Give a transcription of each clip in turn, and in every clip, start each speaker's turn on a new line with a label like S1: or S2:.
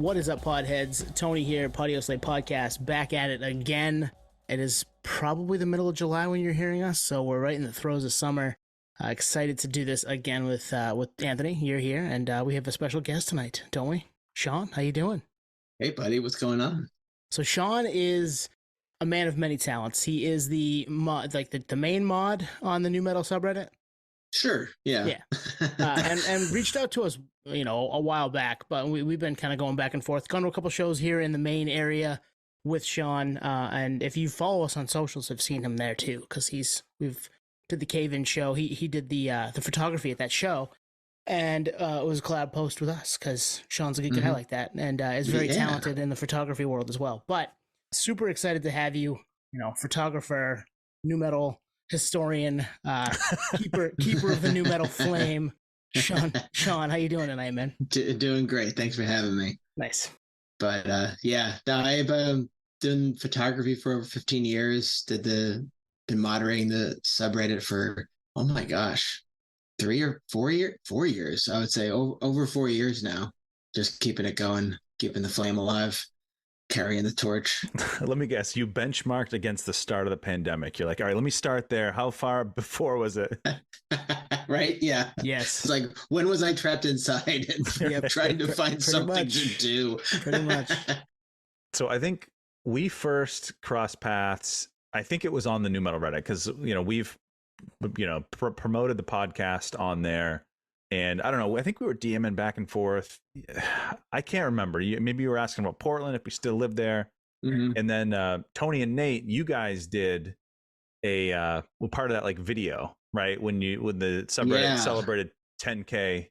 S1: What is up, podheads? Tony here, Podio Slate Podcast, back at it again. It is probably the middle of July when you're hearing us, so we're right in the throes of summer. Excited to do this again with Anthony. You're here, and we have a special guest tonight, don't we? Shawn, how you doing?
S2: Hey, buddy, what's going on?
S1: So Shawn is a man of many talents. He is the mod, like the main mod on the numetal subreddit.
S2: Sure, yeah.
S1: And reached out to us, a while back, but we've been kind of going back and forth, gone to a couple shows here in the main area with Shawn. And if you follow us on socials, have seen him there too, because we've did the Cave-In show. He did the photography at that show, and it was a collab post with us because Shawn's a good guy like that, and is very talented in the photography world as well. But super excited to have you, photographer, nu metal historian, keeper of the nu metal flame, Shawn, how you doing tonight, man?
S2: Doing great. Thanks for having me.
S1: Nice.
S2: But I've done photography for over 15 years. Been moderating the subreddit for, oh my gosh, 4 years. I would say over 4 years now. Just keeping it going, keeping the flame alive, carrying the torch.
S3: Let me guess, you benchmarked against the start of the pandemic. You're like, all right, let me start there. How far before was it?
S2: Right? Yeah.
S1: Yes.
S2: It's like, when was I trapped inside and trying to find something to do?
S1: Pretty much.
S3: So I think we first crossed paths. I think it was on the nu metal Reddit because, we've, promoted the podcast on there. And I don't know, I think we were DMing back and forth. I can't remember. Maybe you were asking about Portland, if we still lived there. Mm-hmm. And then Tony and Nate, you guys did part of that like video, right? When the subreddit celebrated 10K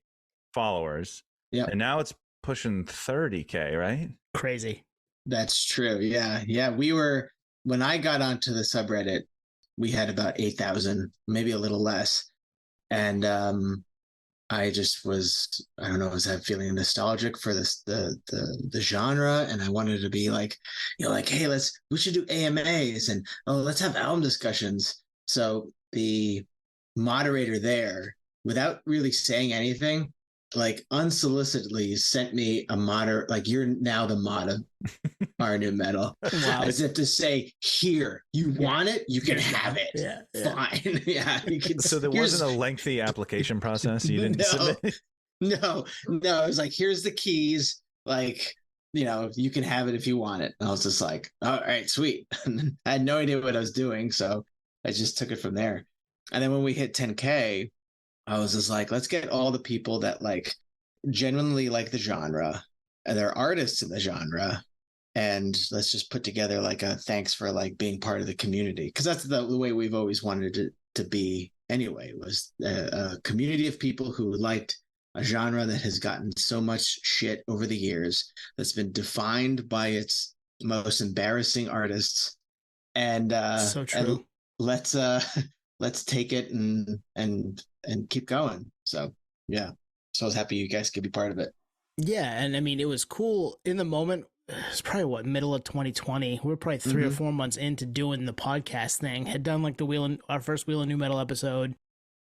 S3: followers. Yeah. And now it's pushing 30K, right?
S1: Crazy.
S2: That's true. Yeah. Yeah. When I got onto the subreddit, we had about 8,000, maybe a little less. And I just was that feeling nostalgic for the genre, and I wanted to be like, hey, we should do AMAs and let's have album discussions. So the moderator there, without really saying anything, like unsolicitedly sent me a like, you're now the mod of our nu metal. Wow. As if to say, here, you want it, you can have it. Yeah. Fine. Yeah.
S3: So there wasn't a lengthy application process. You didn't submit?
S2: No. It was like, here's the keys. Like, you can have it if you want it. And I was just like, all right, sweet. I had no idea what I was doing. So I just took it from there. And then when we hit 10K, I was just like, let's get all the people that like genuinely like the genre and they're artists in the genre. And let's just put together like a thanks for like being part of the community. Cause that's the way we've always wanted it to be anyway, was a community of people who liked a genre that has gotten so much shit over the years, that's been defined by its most embarrassing artists. And
S1: so true.
S2: And let's take it and keep going. So yeah, so I was happy you guys could be part of it.
S1: Yeah, and I mean, it was cool in the moment. It's probably middle of 2020. We were probably 3 or 4 months into doing the podcast thing. Had done like our first Wheel of Nu Metal episode.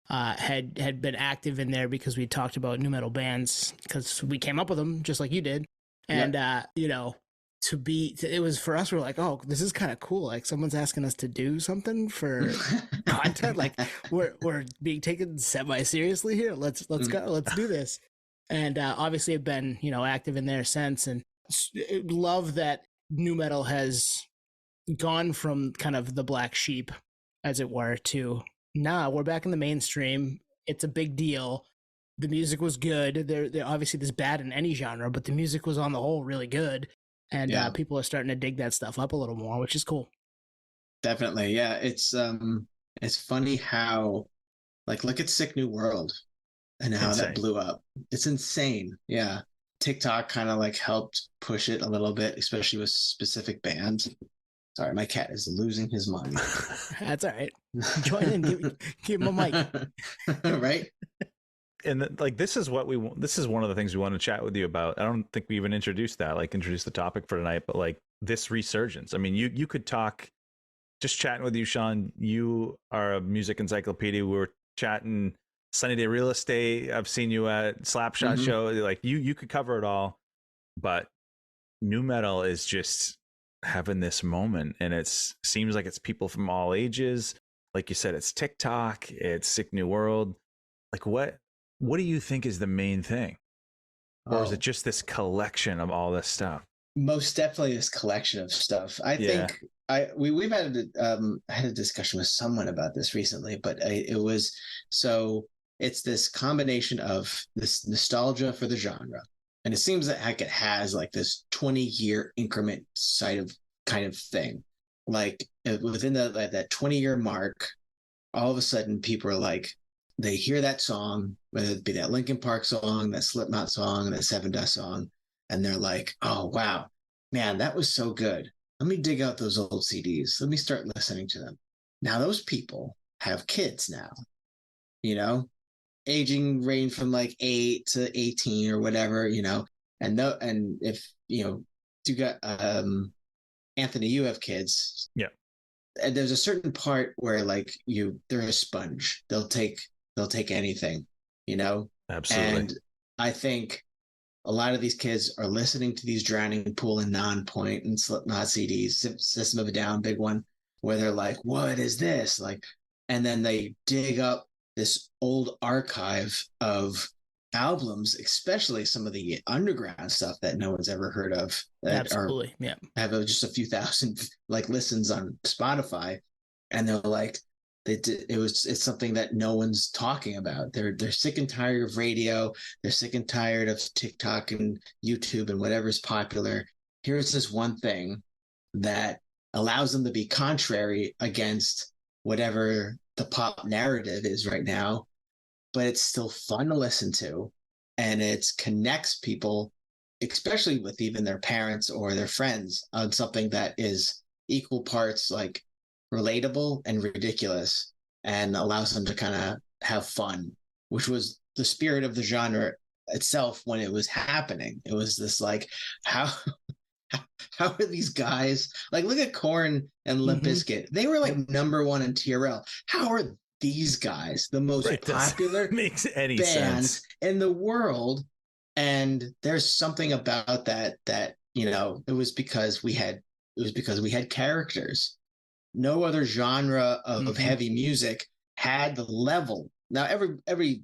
S1: Had been active in there because we talked about nu metal bands because we came up with them just like you did, and it was for us. We're like, oh, this is kind of cool. Like someone's asking us to do something for content. Like we're being taken semi seriously here. Let's go. Let's do this. And obviously, I've been active in there since, and love that nu metal has gone from kind of the black sheep, as it were, to we're back in the mainstream. It's a big deal. The music was good. There obviously there's bad in any genre, but the music was on the whole really good. And people are starting to dig that stuff up a little more, which is cool.
S2: Definitely. Yeah. It's funny how, like, look at Sick New World and how that blew up. It's insane. Yeah. TikTok kind of like helped push it a little bit, especially with specific bands. Sorry, my cat is losing his mind.
S1: That's all right. Join in. Give him a mic.
S2: Right?
S3: And like, this is one of the things we want to chat with you about. I don't think we even introduced the topic for tonight, but like this resurgence. I mean, you could talk, just chatting with you, Shawn. You are a music encyclopedia. We were chatting Sunny Day Real Estate. I've seen you at Slapshot show. Like you could cover it all, but nu metal is just having this moment, and seems like it's people from all ages. Like you said, it's TikTok, it's Sick New World. Like what do you think is the main thing? Or is it just this collection of all this stuff?
S2: Most definitely this collection of stuff. I think we've had had a discussion with someone about this recently, but it's this combination of this nostalgia for the genre, and it seems that it has like this 20-year increment kind of thing. Like within that 20-year mark, all of a sudden people are like, they hear that song, whether it be that Linkin Park song, that Slipknot song, that Seven Dust song, and they're like, oh, wow, man, that was so good. Let me dig out those old CDs. Let me start listening to them. Now, those people have kids now, aging range from like 8 to 18 or whatever, and if, you got, Anthony, you have kids.
S3: Yeah.
S2: And there's a certain part where like they're a sponge. They'll take anything,
S3: Absolutely.
S2: And I think a lot of these kids are listening to these Drowning Pool and Non-Point and Slipknot CDs, System of a Down, big one, where they're like, what is this? Like, and then they dig up this old archive of albums, especially some of the underground stuff that no one's ever heard of.
S1: Absolutely. Yeah.
S2: Have just a few thousand like listens on Spotify. And they're like, it's something that no one's talking about. They're sick and tired of radio. They're sick and tired of TikTok and YouTube and whatever's popular. Here's this one thing that allows them to be contrary against whatever the pop narrative is right now, but it's still fun to listen to, and it connects people, especially with even their parents or their friends, on something that is equal parts like relatable and ridiculous, and allows them to kind of have fun, which was the spirit of the genre itself when it was happening. It was this like, how are these guys, like, look at Korn and Limp Bizkit. They were like number one in TRL. How are these guys the most popular
S3: makes any
S2: bands
S3: sense
S2: in the world? And there's something about that it was because we had characters. No other genre of heavy music had the level. Now every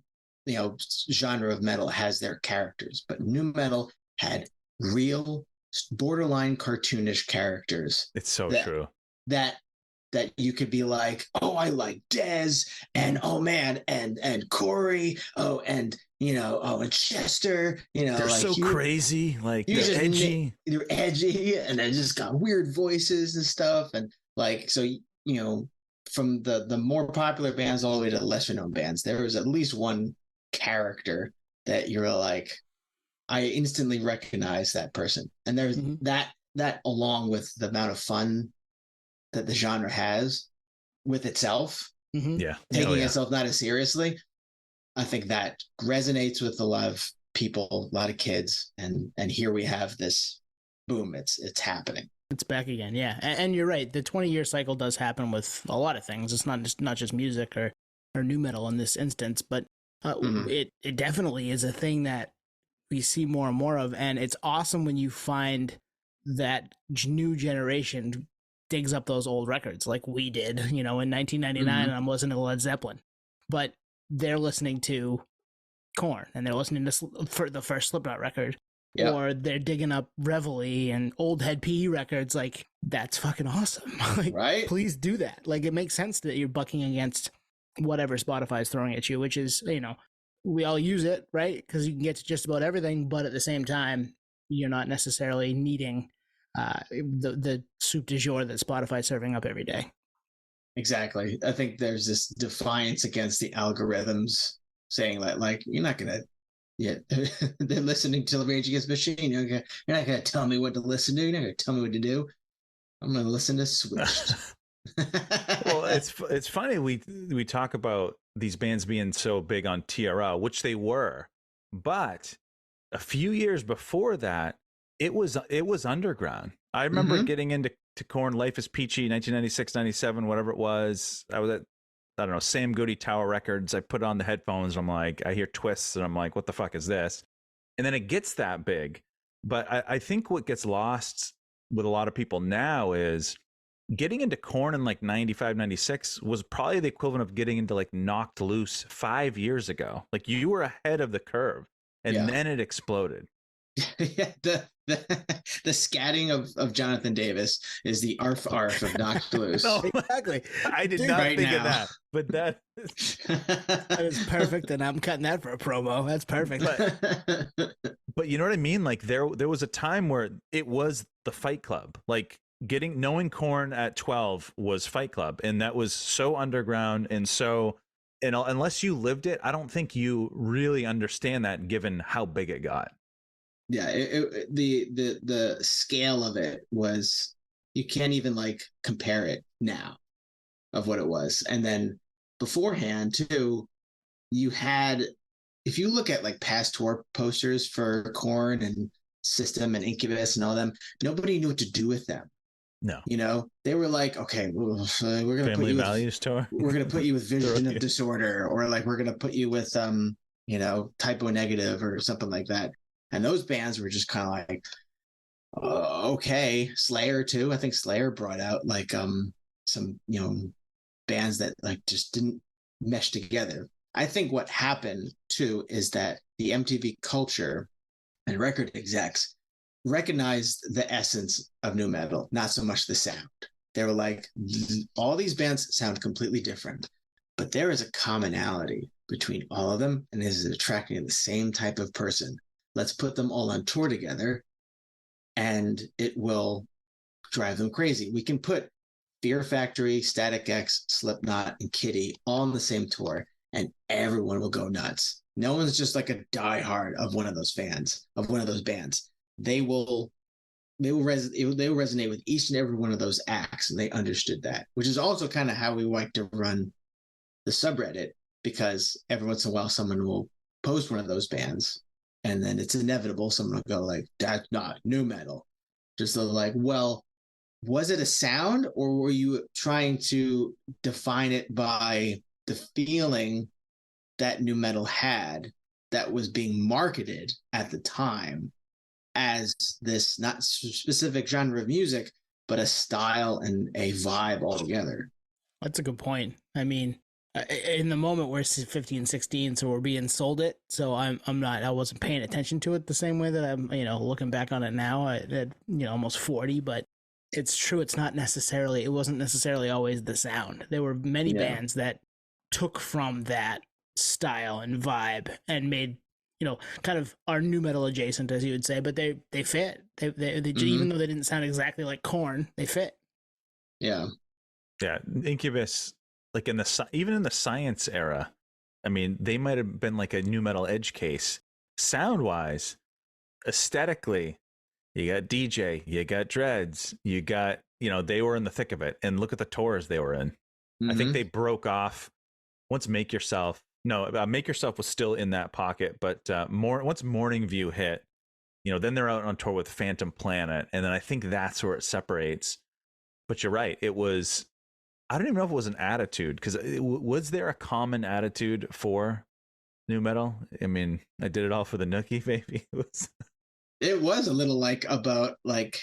S2: genre of metal has their characters, but nu metal had real borderline cartoonish characters.
S3: It's so true
S2: that you could be like, oh, I like Dez, and oh man, and Corey, oh, and and Chester,
S3: they're like, so crazy, like they're edgy.
S2: They're edgy, and they just got weird voices and stuff, and like, so from the more popular bands all the way to the lesser known bands, there was at least one character that you're like, I instantly recognize that person. And there's that along with the amount of fun that the genre has with itself,
S3: taking
S2: itself not as seriously, I think that resonates with a lot of people, a lot of kids, and here we have this boom. It's happening.
S1: It's back again, yeah. And you're right. The 20-year cycle does happen with a lot of things. It's not just music or nu metal in this instance, but it definitely is a thing that we see more and more of. And it's awesome when you find that new generation digs up those old records like we did, in 1999, and I'm listening to Led Zeppelin. But they're listening to Korn, and they're listening to for the first Slipknot record. Yep. Or they're digging up Reveille and old Head PE records. Like, that's fucking awesome. Like,
S2: right?
S1: Please do that. Like, it makes sense that you're bucking against whatever Spotify is throwing at you, which is, we all use it, right? Because you can get to just about everything, but at the same time, you're not necessarily needing the soup du jour that Spotify is serving up every day.
S2: Exactly. I think there's this defiance against the algorithms saying that, like, you're not going to, they're listening to the Rage Against the Machine. You're not going to tell me what to listen to. You're not going to tell me what to do. I'm going to listen to Switched.
S3: Well, it's funny. We talk about these bands being so big on TRL, which they were, but a few years before that, it was underground. I remember getting into Korn, Life is Peachy, 1996, 97, whatever it was. I was at, I don't know, Sam Goody Tower Records. I put on the headphones. I'm like, I hear twists, and I'm like, what the fuck is this? And then it gets that big. But I think what gets lost with a lot of people now is getting into Korn in like 95, 96 was probably the equivalent of getting into like Knocked Loose 5 years ago. Like you were ahead of the curve, and then it exploded.
S2: Yeah, the scatting of Jonathan Davis is the arf of Knocked Loose.
S3: No,
S1: Exactly.
S3: I did not
S2: right
S3: think
S2: now.
S3: of that, but that
S1: That is perfect, and I'm cutting that for a promo. That's perfect.
S3: but you know what I mean? Like there was a time where it was the Fight Club. Like knowing Korn at 12 was Fight Club, and that was so underground and so. And unless you lived it, I don't think you really understand that, given how big it got.
S2: Yeah, the scale of it was, you can't even like compare it now of what it was. And then beforehand too, you had, if you look at like past tour posters for Korn and System and Incubus and all them, nobody knew what to do with them.
S3: No,
S2: You know, they were like, okay, well, we're gonna
S3: Family
S2: put you
S3: Values
S2: with,
S3: tour.
S2: we're gonna put you with Vision of Disorder, or like we're gonna put you with Typo Negative or something like that. And those bands were just kind of like, okay. Slayer too. I think Slayer brought out like some bands that like just didn't mesh together. I think what happened too is that the MTV culture and record execs recognized the essence of nu metal, not so much the sound. They were like, all these bands sound completely different, but there is a commonality between all of them, and this is attracting the same type of person. Let's put them all on tour together, and it will drive them crazy. We can put Fear Factory, Static X, Slipknot, and Kitty all on the same tour, and everyone will go nuts. No one's just like a diehard of one of those fans, of one of those bands. They will resonate with each and every one of those acts, and they understood that, which is also kind of how we like to run the subreddit, because every once in a while someone will post one of those bands, and then it's inevitable someone will go like, that's not nu metal. Just like, well, was it a sound, or were you trying to define it by the feeling that nu metal had that was being marketed at the time as this not specific genre of music, but a style and a vibe altogether?
S1: That's a good point. I mean, in the moment we're 15, 16, so we're being sold it. So I wasn't paying attention to it the same way that I'm, looking back on it now at, almost 40, but it's true. It wasn't necessarily always the sound. There were many bands that took from that style and vibe and made, kind of our nu metal adjacent, as you would say, but they fit. They even though they didn't sound exactly like Korn, they fit.
S2: Yeah.
S3: Yeah. Incubus, like even in the Science era, I mean, they might have been like a nu metal edge case. Sound wise, aesthetically, you got DJ, you got Dreads, you got, they were in the thick of it. And look at the tours they were in. I think they broke off once Make Yourself was still in that pocket, but once Morning View hit, then they're out on tour with Phantom Planet, and then I think that's where it separates. But you're right, it was, I don't even know if it was an attitude, because was there a common attitude for nu metal? I mean, I did it all for the nookie, baby.
S2: It was a little like about like,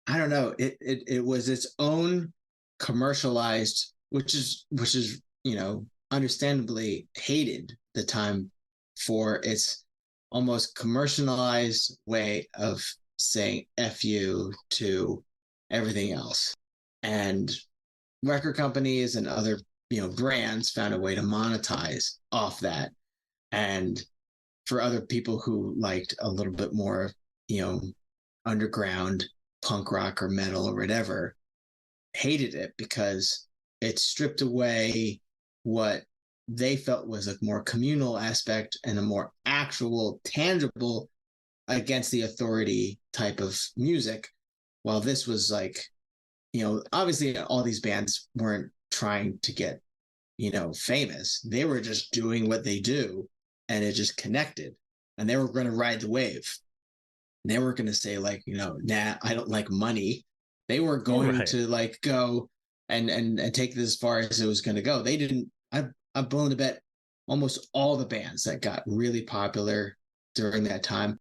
S2: I don't know, it was its own commercialized, which is understandably hated the time for its almost commercialized way of saying F you to everything else. And record companies and other brands found a way to monetize off that. And for other people who liked a little bit more underground punk rock or metal or whatever, hated it because it stripped away what they felt was a more communal aspect and a more actual, tangible, against the authority type of music. While this was like, obviously all these bands weren't trying to get, famous. They were just doing what they do, and it just connected, and they were going to ride the wave. And they weren't going to say like, nah, I don't like money. They were going to like go and take this as far as it was going to go. They didn't. I'm willing to bet almost all the bands that got really popular during that time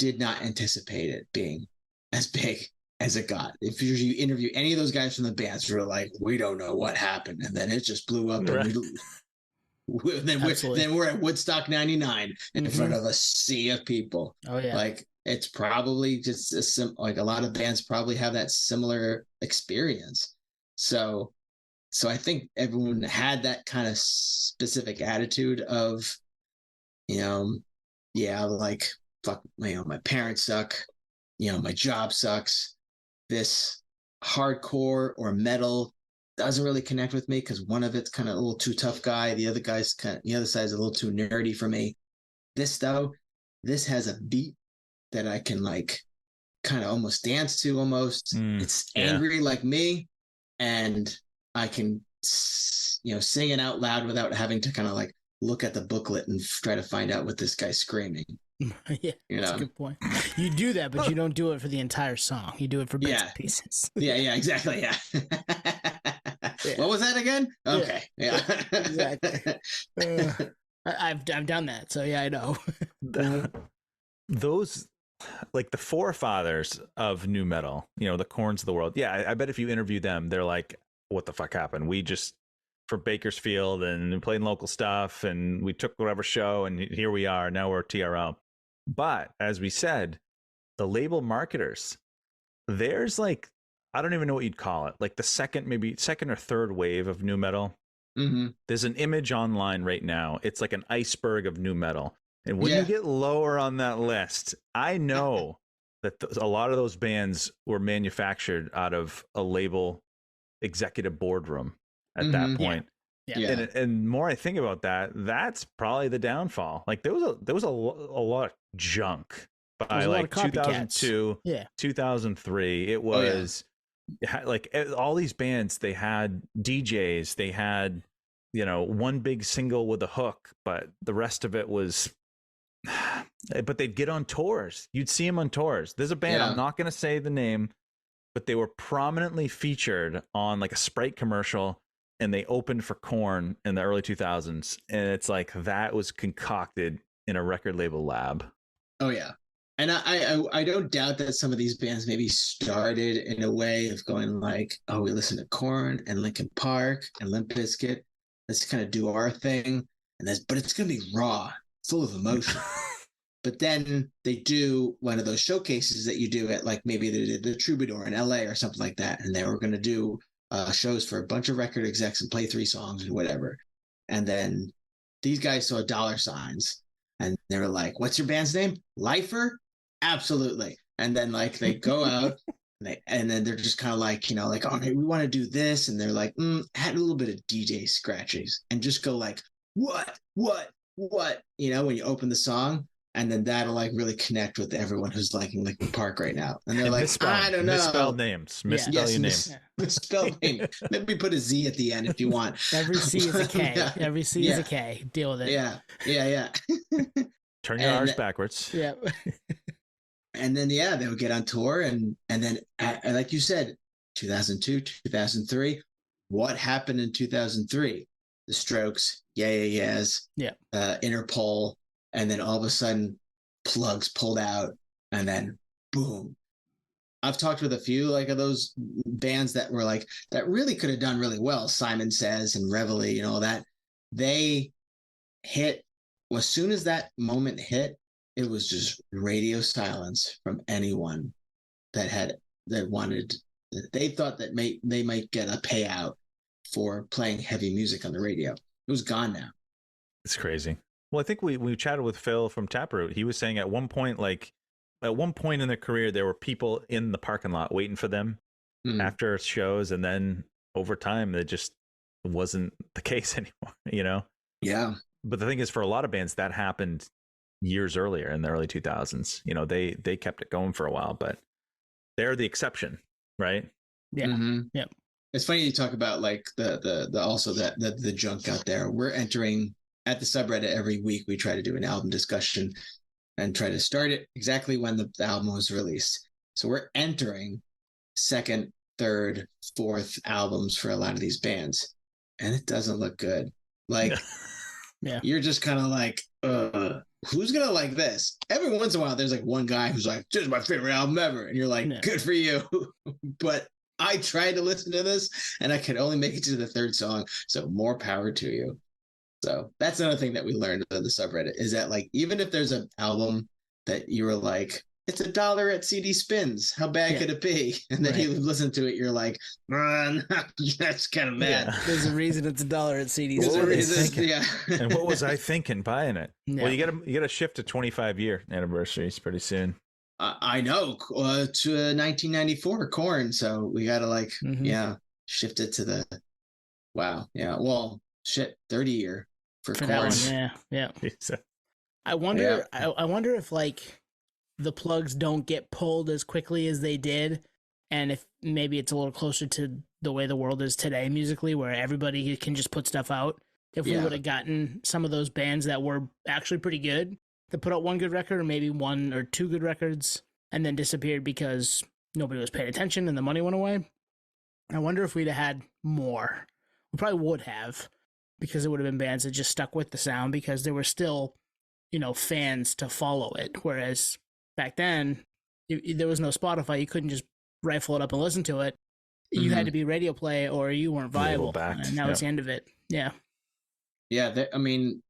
S2: did not anticipate it being as big as it got. If you interview any of those guys from the bands, who are like, we don't know what happened, and then it just blew up,
S3: Right.
S2: and then we're at Woodstock '99 in front of a sea of people.
S1: Oh yeah.
S2: Like it's probably just like a lot of bands probably have that similar experience. So I think everyone had that kind of specific attitude of, like, fuck, my parents suck, my job sucks. This hardcore or metal doesn't really connect with me because one of it's kind of a little too tough guy. The other side's a little too nerdy for me. This has a beat that I can like kind of almost dance to almost. It's angry like me, and I can, sing it out loud without having to kind of like look at the booklet and try to find out what this guy's screaming.
S1: Yeah, that's a good point. You do that, but you don't do it for the entire song. You do it for bits and pieces.
S2: Yeah, exactly. Yeah. What was that again? Okay. Yeah.
S1: Exactly. I've done that, so yeah, I know.
S3: Those, like the forefathers of nu metal, the Korns of the world. Yeah, I bet if you interview them, they're like, "What the fuck happened? We just for Bakersfield and playing local stuff, and we took whatever show, and here we are. Now we're TRL." But as we said, the label marketers, there's like, I don't even know what you'd call it, like the second or third wave of nu metal.
S2: Mm-hmm.
S3: There's an image online right now. It's like an iceberg of nu metal. And when you get lower on that list, I know that a lot of those bands were manufactured out of a label executive boardroom at that point.
S1: Yeah.
S3: And more I think about that, that's probably the downfall. Like there was a lot of junk by like 2002, 2003. It was like all these bands, they had DJs, they had, one big single with a hook, but the rest of it was, but they'd get on tours. You'd see them on tours. There's a band, I'm not going to say the name, but they were prominently featured on like a Sprite commercial, and they opened for Korn in the early 2000s. And it's like, that was concocted in a record label lab.
S2: Oh yeah. And I don't doubt that some of these bands maybe started in a way of going like, oh, we listen to Korn and Linkin Park and Limp Bizkit. Let's kind of do our thing. But it's going to be raw, full of emotion. But then they do one of those showcases that you do at like maybe the Troubadour in LA or something like that. And they were going to do shows for a bunch of record execs and play 3 songs and whatever. And then these guys saw dollar signs and they were like, what's your band's name? Lifer? Absolutely. And then like they go out and then they're just kind of like, like, oh, hey, we want to do this. And they're like, had a little bit of DJ scratches and just go like, what, when you open the song. And then that'll like really connect with everyone who's liking Linkin Park right now. And they're like, I don't know.
S3: Misspelled names. Misspell your name.
S2: Misspelled name. Maybe put a Z at the end if you want.
S1: Every C is a K. Every C is a K. Deal with it.
S2: Yeah.
S3: Turn your R's backwards.
S1: Yeah.
S2: And then, they would get on tour. And then, like you said, 2002, 2003, what happened in 2003? The Strokes, Yeahs, Interpol. And then all of a sudden, plugs pulled out, and then boom. I've talked with a few like of those bands that were like that really could have done really well. Simon Says and Reveille and all that. They hit as soon as that moment hit. It was just radio silence from anyone that they thought that they might get a payout for playing heavy music on the radio. It was gone now.
S3: It's crazy. Well, I think we chatted with Phil from Taproot. He was saying at one point in their career, there were people in the parking lot waiting for them after shows. And then over time, it just wasn't the case anymore,
S2: Yeah.
S3: But the thing is, for a lot of bands, that happened years earlier in the early 2000s. They kept it going for a while, but they're the exception, right?
S1: Yeah. Mm-hmm. Yeah.
S2: It's funny you talk about like the junk out there. We're entering at the subreddit every week. We try to do an album discussion and try to start it exactly when the album was released. So we're entering 2nd, 3rd, 4th albums for a lot of these bands, and it doesn't look good. Like, you're just kind of like, who's gonna like this? Every once in a while, there's like one guy who's like, "This is my favorite album ever," and you're like,
S1: Yeah.
S2: "Good for you." But I tried to listen to this, and I could only make it to the third song. So more power to you. So that's another thing that we learned on the subreddit is that like even if there's an album that you were like, it's $1 at CD Spins, how bad could it be? And then you listen to it, you're like, that's kind of bad.
S1: Yeah. There's a reason it's $1 at CD
S2: Spins.
S3: Yeah. And what was I thinking buying it? Yeah. Well, you got to shift to 25-year anniversaries pretty soon.
S2: I know, to 1994 Korn. So we got to like, shift it to the, wow. Yeah. Well, 30-year for Korn.
S1: That one, yeah. I wonder, I wonder if like the plugs don't get pulled as quickly as they did. And if maybe it's a little closer to the way the world is today musically, where everybody can just put stuff out. If we would have gotten some of those bands that were actually pretty good to put out one good record or maybe one or two good records and then disappeared because nobody was paying attention and the money went away. I wonder if we'd have had more. We probably would have, because it would have been bands that just stuck with the sound because there were still, fans to follow it. Whereas back then, there was no Spotify. You couldn't just rifle it up and listen to it. You had to be radio play or you weren't viable. And that was the end of it. Yeah.
S2: Yeah. I mean,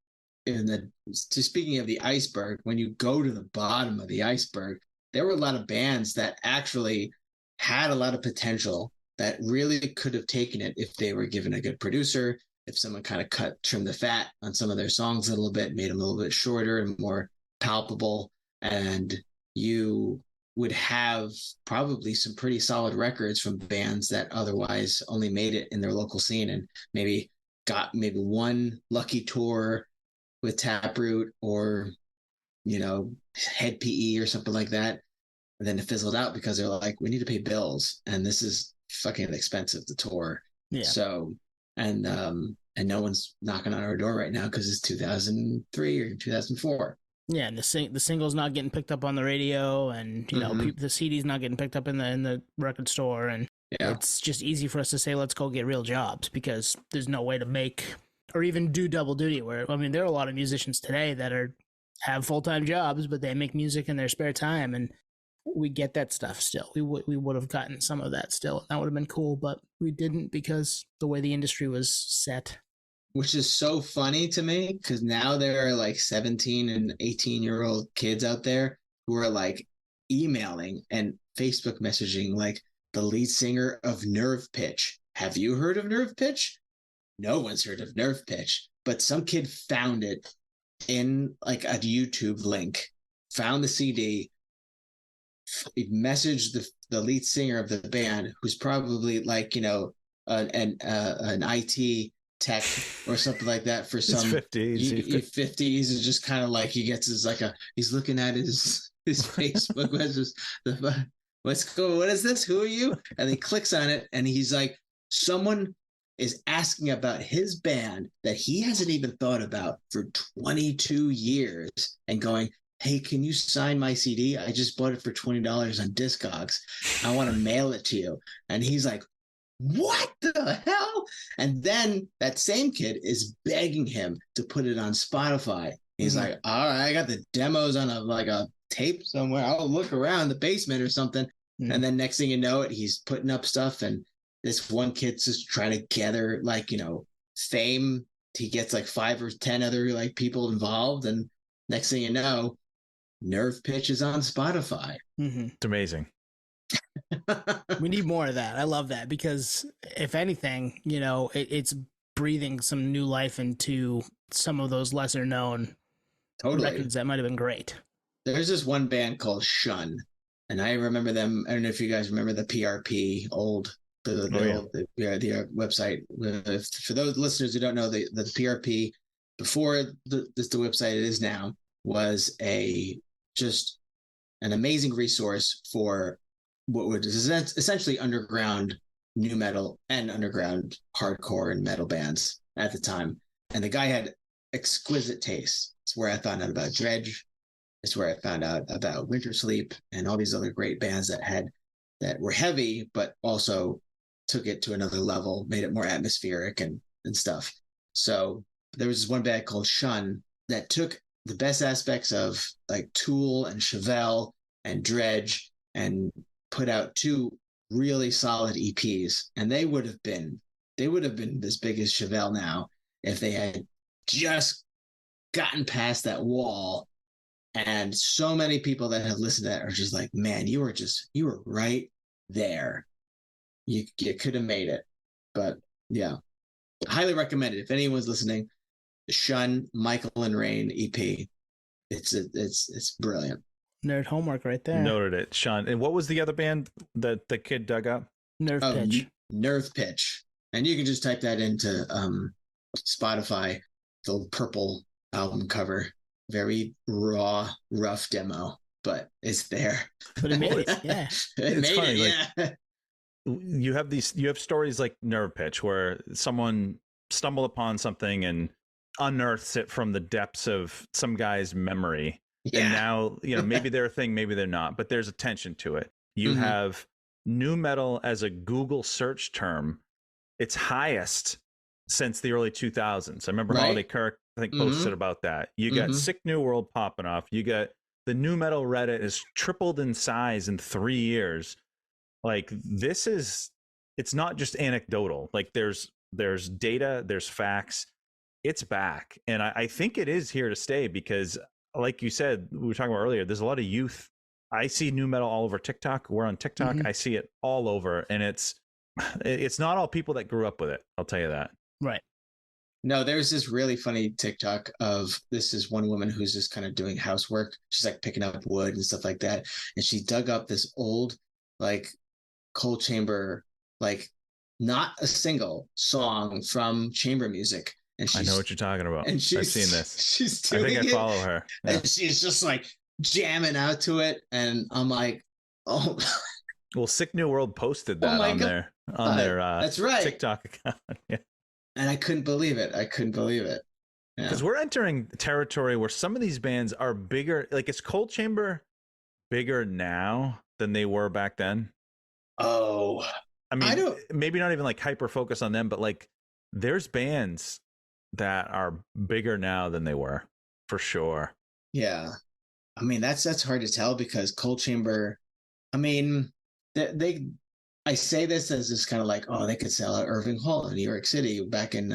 S2: speaking of the iceberg, when you go to the bottom of the iceberg, there were a lot of bands that actually had a lot of potential that really could have taken it if they were given a good producer, if someone kind of trimmed the fat on some of their songs a little bit, made them a little bit shorter and more palpable, and you would have probably some pretty solid records from bands that otherwise only made it in their local scene and maybe got one lucky tour with Taproot or, Head PE or something like that. And then it fizzled out because they're like, we need to pay bills and this is fucking expensive to tour. Yeah. So, and no one's knocking on our door right now because it's 2003 or 2004.
S1: Yeah, and the single's not getting picked up on the radio, and the CD's not getting picked up in the record store, and it's just easy for us to say, let's go get real jobs because there's no way to make or even do double duty. Where there are a lot of musicians today that have full-time jobs, but they make music in their spare time, and we get that stuff still. We would have gotten some of that still. That would have been cool, but we didn't because the way the industry was set.
S2: Which is so funny to me because now there are like 17 and 18-year-old kids out there who are like emailing and Facebook messaging like the lead singer of Nerve Pitch. Have you heard of Nerve Pitch? No one's heard of Nerve Pitch, but some kid found it in like a YouTube link, found the CD, messaged the lead singer of the band, who's probably like, an IT tech or something like that for some 50s is just kind of like he gets he's looking at his Facebook messages. What is this? Who are you? And he clicks on it and he's like, someone is asking about his band that he hasn't even thought about for 22 years and going, hey, can you sign my CD? I just bought it for $20 on Discogs. I want to mail it to you. And he's like, what the hell? And then that same kid is begging him to put it on Spotify. He's like, all right, I got the demos on a tape somewhere. I'll look around the basement or something. And then next thing you know it, he's putting up stuff. And this one kid's just trying to gather fame. He gets like 5 or 10 other people involved. And next thing you know, Nerve Pitch is on Spotify.
S3: It's amazing.
S1: We need more of that. I love that because if anything, it's breathing some new life into some of those lesser known records that might have been great.
S2: There's this one band called Shun, and I remember them. I don't know if you guys remember the PRP the website. For those listeners who don't know, the PRP before the website it is now was just an amazing resource for what was essentially underground nu metal and underground hardcore and metal bands at the time. And the guy had exquisite taste. It's where I found out about Dredge. It's where I found out about Winter Sleep and all these other great bands that were heavy, but also took it to another level, made it more atmospheric and stuff. So there was this one band called Shun that took the best aspects of like Tool and Chevelle and Dredge, and put out 2 really solid EPs, and they would have been as big as Chevelle now if they had just gotten past that wall. And so many people that have listened to that are just like, man, you were right there. You could have made it. But yeah, highly recommend it. If anyone's listening, the Shun, Michael and Rain EP. It's brilliant.
S1: Nerd homework right there.
S3: Noted it, Shawn. And what was the other band that the kid dug up?
S1: Nerve Pitch.
S2: Nerve Pitch. And you can just type that into Spotify, the purple album cover. Very raw, rough demo, but it's there.
S1: But it made it, yeah.
S2: It made
S3: funny,
S2: it, yeah.
S3: You have stories like Nerve Pitch where someone stumbled upon something and unearths it from the depths of some guy's memory. Yeah. And now, maybe they're a thing, maybe they're not, but there's attention to it. You have nu metal as a Google search term. It's highest since the early 2000s. I remember Holiday Kirk, I think, posted about that. You got Sick New World popping off. You got the nu metal Reddit has tripled in size in 3 years. Like, it's not just anecdotal. Like, there's data, there's facts. It's back. And I think it is here to stay because, like you said, we were talking about earlier, there's a lot of youth. I see nu metal all over TikTok. We're on TikTok. I see it all over. And it's not all people that grew up with it. I'll tell you that.
S1: Right.
S2: No, there's this really funny TikTok of this is one woman who's just kind of doing housework. She's like picking up wood and stuff like that. And she dug up this old, like, coal chamber, like, not a single song from chamber music. And
S3: I know what you're talking about. And I've seen this.
S2: She's doing
S3: I think I follow her.
S2: Yeah. And she's just like jamming out to it. And I'm like, oh.
S3: Well, Sick New World posted that on their
S2: that's right.
S3: TikTok account. Yeah.
S2: And I couldn't believe it. Because
S3: we're entering territory where some of these bands are bigger. Like, is Cold Chamber bigger now than they were back then?
S2: Oh,
S3: I mean, maybe not even like hyper focus on them, but like there's bands that are bigger now than they were, for sure.
S2: Yeah. I mean, that's hard to tell because Cold Chamber, I mean, I say this as just kind of like, oh, they could sell out Irving Hall in New York City back in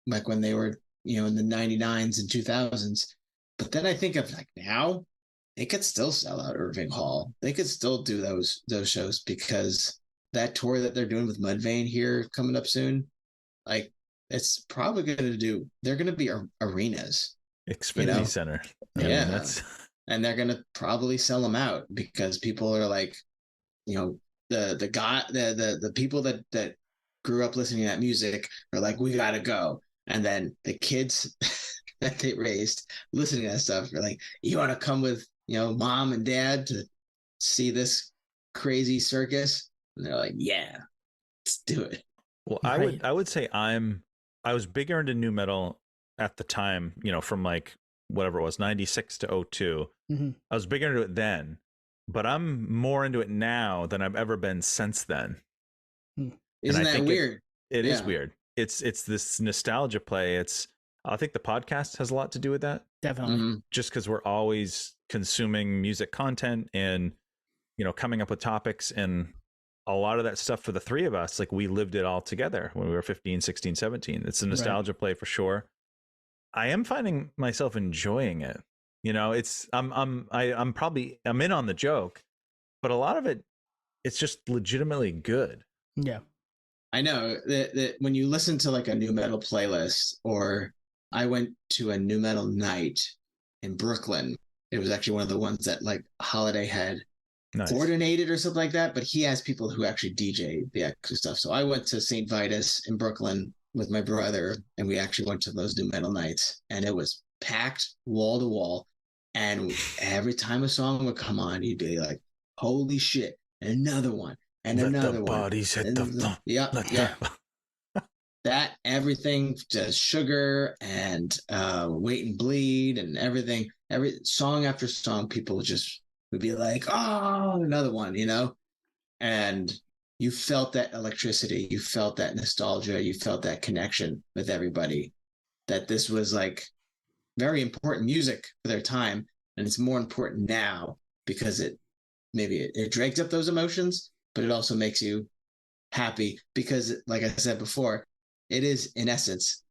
S2: like when they were, in the 99s and 2000s. But then I think of like now, they could still sell out Irving Hall. They could still do those shows because that tour that they're doing with Mudvayne here coming up soon, like it's probably they're going to be arenas.
S3: Xfinity Center.
S2: Yeah. And they're going to probably sell them out because people are like, the people that grew up listening to that music are like, we gotta go. And then the kids that they raised listening to that stuff are like, you want to come with mom and dad to see this crazy circus? And they're like, yeah, let's do it.
S3: Well, I would say I was bigger into nu metal at the time, from like whatever it was, 96 to 02. I was bigger into it then. But I'm more into it now than I've ever been since then.
S2: Isn't that weird?
S3: It is weird. It's this nostalgia play. I think the podcast has a lot to do with that.
S1: Definitely.
S3: Just because we're always consuming music content and, coming up with topics, and a lot of that stuff for the three of us, like we lived it all together when we were 15, 16, 17. It's a nostalgia play for sure. I am finding myself enjoying it. I'm in on the joke, but a lot of it's just legitimately good.
S1: Yeah.
S2: I know that when you listen to like a nu metal playlist, or I went to a nu metal night in Brooklyn. It was actually one of the ones that like Holiday had coordinated or something like that, but he has people who actually DJ the extra stuff. So I went to St. Vitus in Brooklyn with my brother, and we actually went to those nu metal nights, and it was packed wall to wall. And every time a song would come on, you'd be like, holy shit, another one, and another one.
S3: Bodies hit the
S2: yeah. That everything, just Sugar and Wait and Bleed and everything, every song after song, people just would be like, oh, another one, and you felt that electricity, you felt that nostalgia, you felt that connection with everybody, that this was like, very important music for their time, and it's more important now because it drags up those emotions, but it also makes you happy because, like I said before, it is, in essence,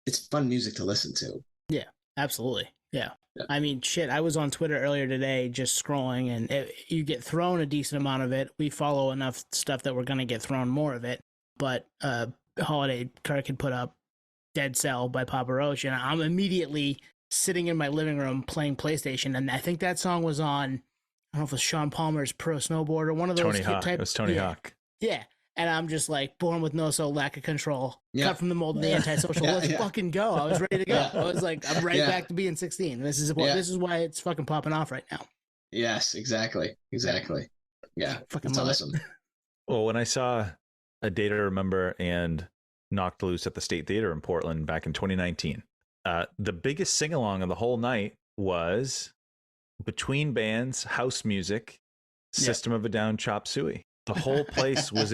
S2: it's fun music to listen to.
S1: Yeah, absolutely. Yeah. I mean, shit, I was on Twitter earlier today just scrolling, and you get thrown a decent amount of it. We follow enough stuff that we're going to get thrown more of it. But Holiday Kirk had put up Dead Cell by Papa Roach, and I'm immediately sitting in my living room playing PlayStation, and I think that song was on, I don't know if it was Sean Palmer's Pro Snowboarder, one of those
S3: Tony Hawk. It was Tony Hawk.
S1: Yeah. And I'm just like, born with no soul, lack of control, cut from the mold of the antisocial. Let's fucking go. I was ready to go. I was like, I'm right back to being 16. This is why it's fucking popping off right now.
S2: Yes, exactly. Yeah,
S1: fucking
S2: it's
S1: love
S2: awesome.
S1: it.
S3: Well, when I saw A Day to Remember and Knocked Loose at the State Theater in Portland back in 2019, the biggest sing-along of the whole night was between bands, house music, System of a Down, Chop Suey. The whole place was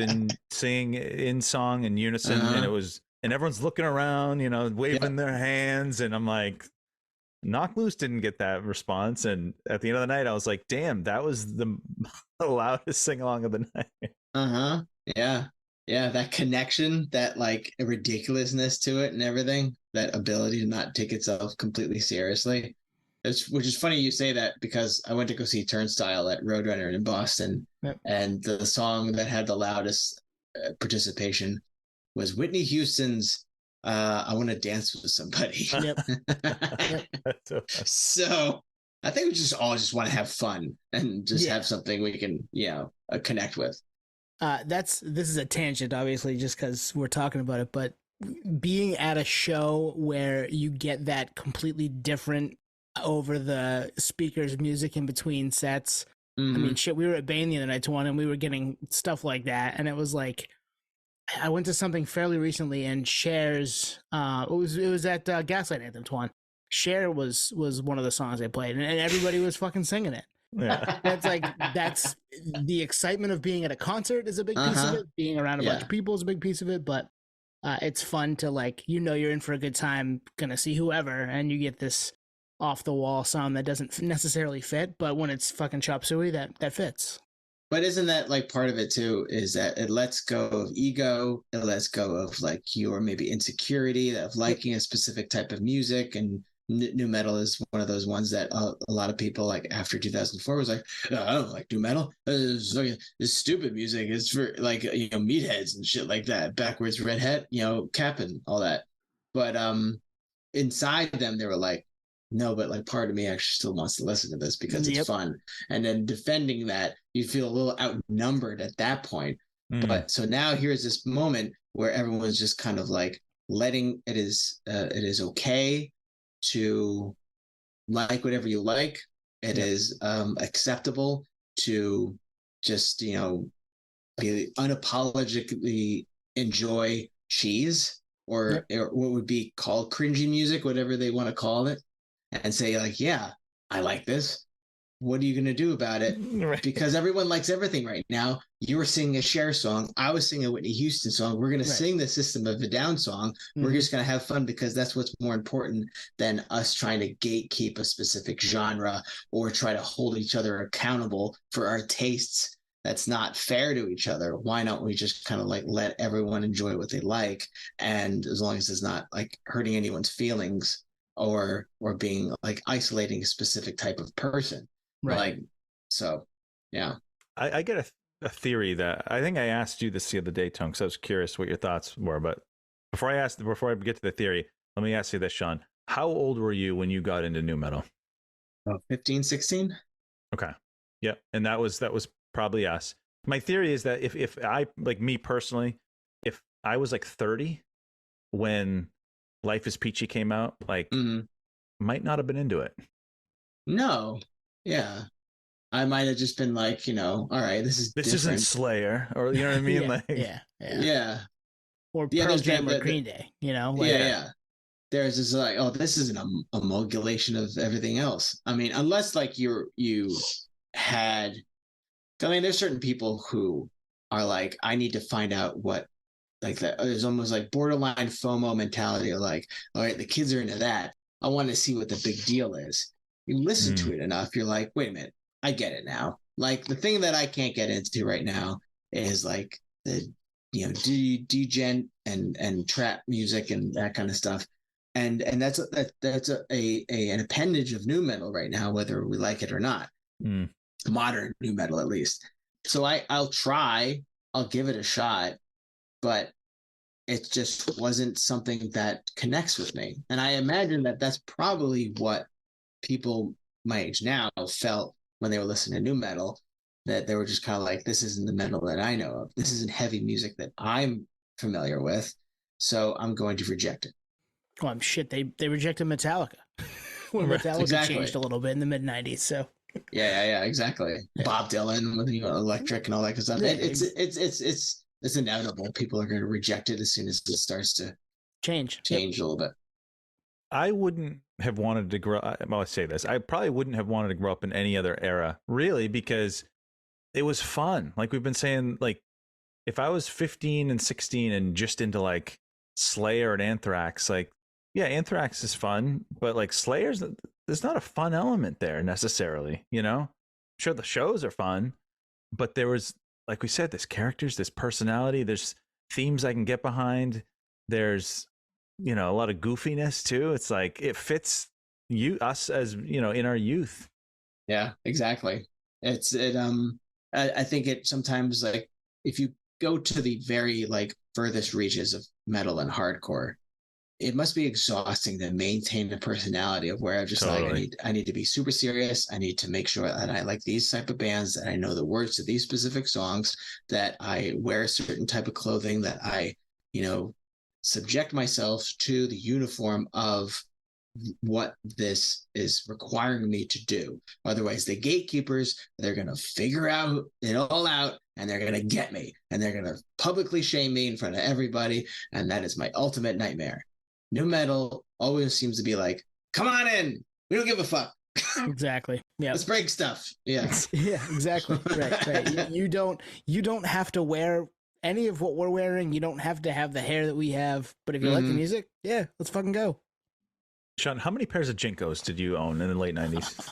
S3: singing in song in unison, and everyone's looking around, waving their hands, and I'm like, Knock Loose didn't get that response, and at the end of the night, I was like, damn, that was the loudest sing along of the night.
S2: Yeah, that connection, that like ridiculousness to it and everything, that ability to not take itself completely seriously. Which is funny you say that, because I went to go see Turnstile at Roadrunner in Boston, and the song that had the loudest participation was Whitney Houston's "I Want to Dance with Somebody." So I think we all just want to have fun and just have something we can connect with.
S1: This is a tangent, obviously, just because we're talking about it, but being at a show where you get that completely different over the speakers music in between sets. I mean, shit, we were at Bane the other night to one, and we were getting stuff like that, and it was like, I went to something fairly recently, and Cher's it was at Gaslight Anthem to one. Cher was one of the songs they played, and everybody was fucking singing it.
S3: Yeah.
S1: That's the excitement of being at a concert is a big piece of it. Being around a bunch of people is a big piece of it, but it's fun to, like, you're in for a good time, gonna see whoever, and you get this off the wall sound that doesn't necessarily fit, but when it's fucking Chop Suey, that fits.
S2: But isn't that like part of it too, is that it lets go of ego, it lets go of like your maybe insecurity of liking a specific type of music, and nu metal is one of those ones that a lot of people, like after 2004, was like, I don't like nu metal, this stupid music, it's for like meatheads and shit like that, backwards redhead, cap and all that. But inside them they were like, no, but like part of me actually still wants to listen to this because it's fun. And then defending that, you feel a little outnumbered at that point. But so now here's this moment where everyone's just kind of like letting it is okay to like whatever you like. It is acceptable to just be unapologetically enjoy cheese or what would be called cringy music, whatever they want to call it. And say like, yeah, I like this. What are you going to do about it?
S3: Right.
S2: Because everyone likes everything right now. You were singing a Cher song. I was singing a Whitney Houston song. We're going to sing the System of a Down song. We're just going to have fun because that's what's more important than us trying to gatekeep a specific genre or try to hold each other accountable for our tastes. That's not fair to each other. Why don't we just kind of like let everyone enjoy what they like? And as long as it's not like hurting anyone's feelings, or being like isolating a specific type of person.
S1: Right.
S2: Like, so, yeah.
S3: I get a theory that I think I asked you this the other day, Tone, because I was curious what your thoughts were. But before I get to the theory, let me ask you this, Shawn. How old were you when you got into nu metal?
S2: 15, 16.
S3: Okay. Yep. And that was probably us. My theory is that if I, like me personally, if I was like 30 when Life is Peachy came out, like might not have been into it.
S2: No. Yeah. I might have just been like, all right, this
S3: isn't Slayer, or you know what I mean?
S2: yeah.
S1: Or Pearl Jam or Green Day,
S2: yeah. There's this like, oh, this is an amalgamation of everything else. I mean, unless like you had, I mean, there's certain people who are like, I need to find out what, like that. There's almost like borderline FOMO mentality of like, all right, the kids are into that. I want to see what the big deal is. You listen to it enough, you're like, wait a minute, I get it now. Like the thing that I can't get into right now is like the degen and trap music and that kind of stuff. And that's an appendage of nu metal right now, whether we like it or not. Modern nu metal, at least. So I'll give it a shot, but it just wasn't something that connects with me. And I imagine that that's probably what people my age now felt when they were listening to nu metal, that they were just kind of like, this isn't the metal that I know of. This isn't heavy music that I'm familiar with. So I'm going to reject it.
S1: Well, shit, they rejected Metallica when Metallica changed a little bit in the mid '90s. So
S2: yeah, exactly. Yeah. Bob Dylan with electric and all that kind of stuff. Yeah, it's inevitable. People are going to reject it as soon as it starts to change a little bit.
S3: I wouldn't have wanted to grow. Well, I say this. I probably wouldn't have wanted to grow up in any other era, really, because it was fun. Like we've been saying, like if I was 15 and 16 and just into like Slayer and Anthrax, like yeah, Anthrax is fun, but like there's not a fun element there necessarily, you know? Sure, the shows are fun, but there was, like we said, there's characters, there's personality, there's themes I can get behind. There's, a lot of goofiness too. It's like it fits us as, in our youth.
S2: Yeah, exactly. I think it sometimes, like if you go to the very like furthest reaches of metal and hardcore, it must be exhausting to maintain the personality of where I'm just totally. Like, I need to be super serious. I need to make sure that I like these type of bands, that I know the words to these specific songs, that I wear a certain type of clothing, that I, subject myself to the uniform of what this is requiring me to do. Otherwise, the gatekeepers, they're going to figure it all out, and they're going to get me, and they're going to publicly shame me in front of everybody. And that is my ultimate nightmare. Nu metal always seems to be like, come on in. We don't give a fuck.
S1: Exactly. Yeah.
S2: Let's break stuff. Yeah.
S1: Yeah, exactly. Right. You don't have to wear any of what we're wearing. You don't have to have the hair that we have. But if you like the music, yeah, let's fucking go.
S3: Shawn, how many pairs of Jinkos did you own in the late 90s?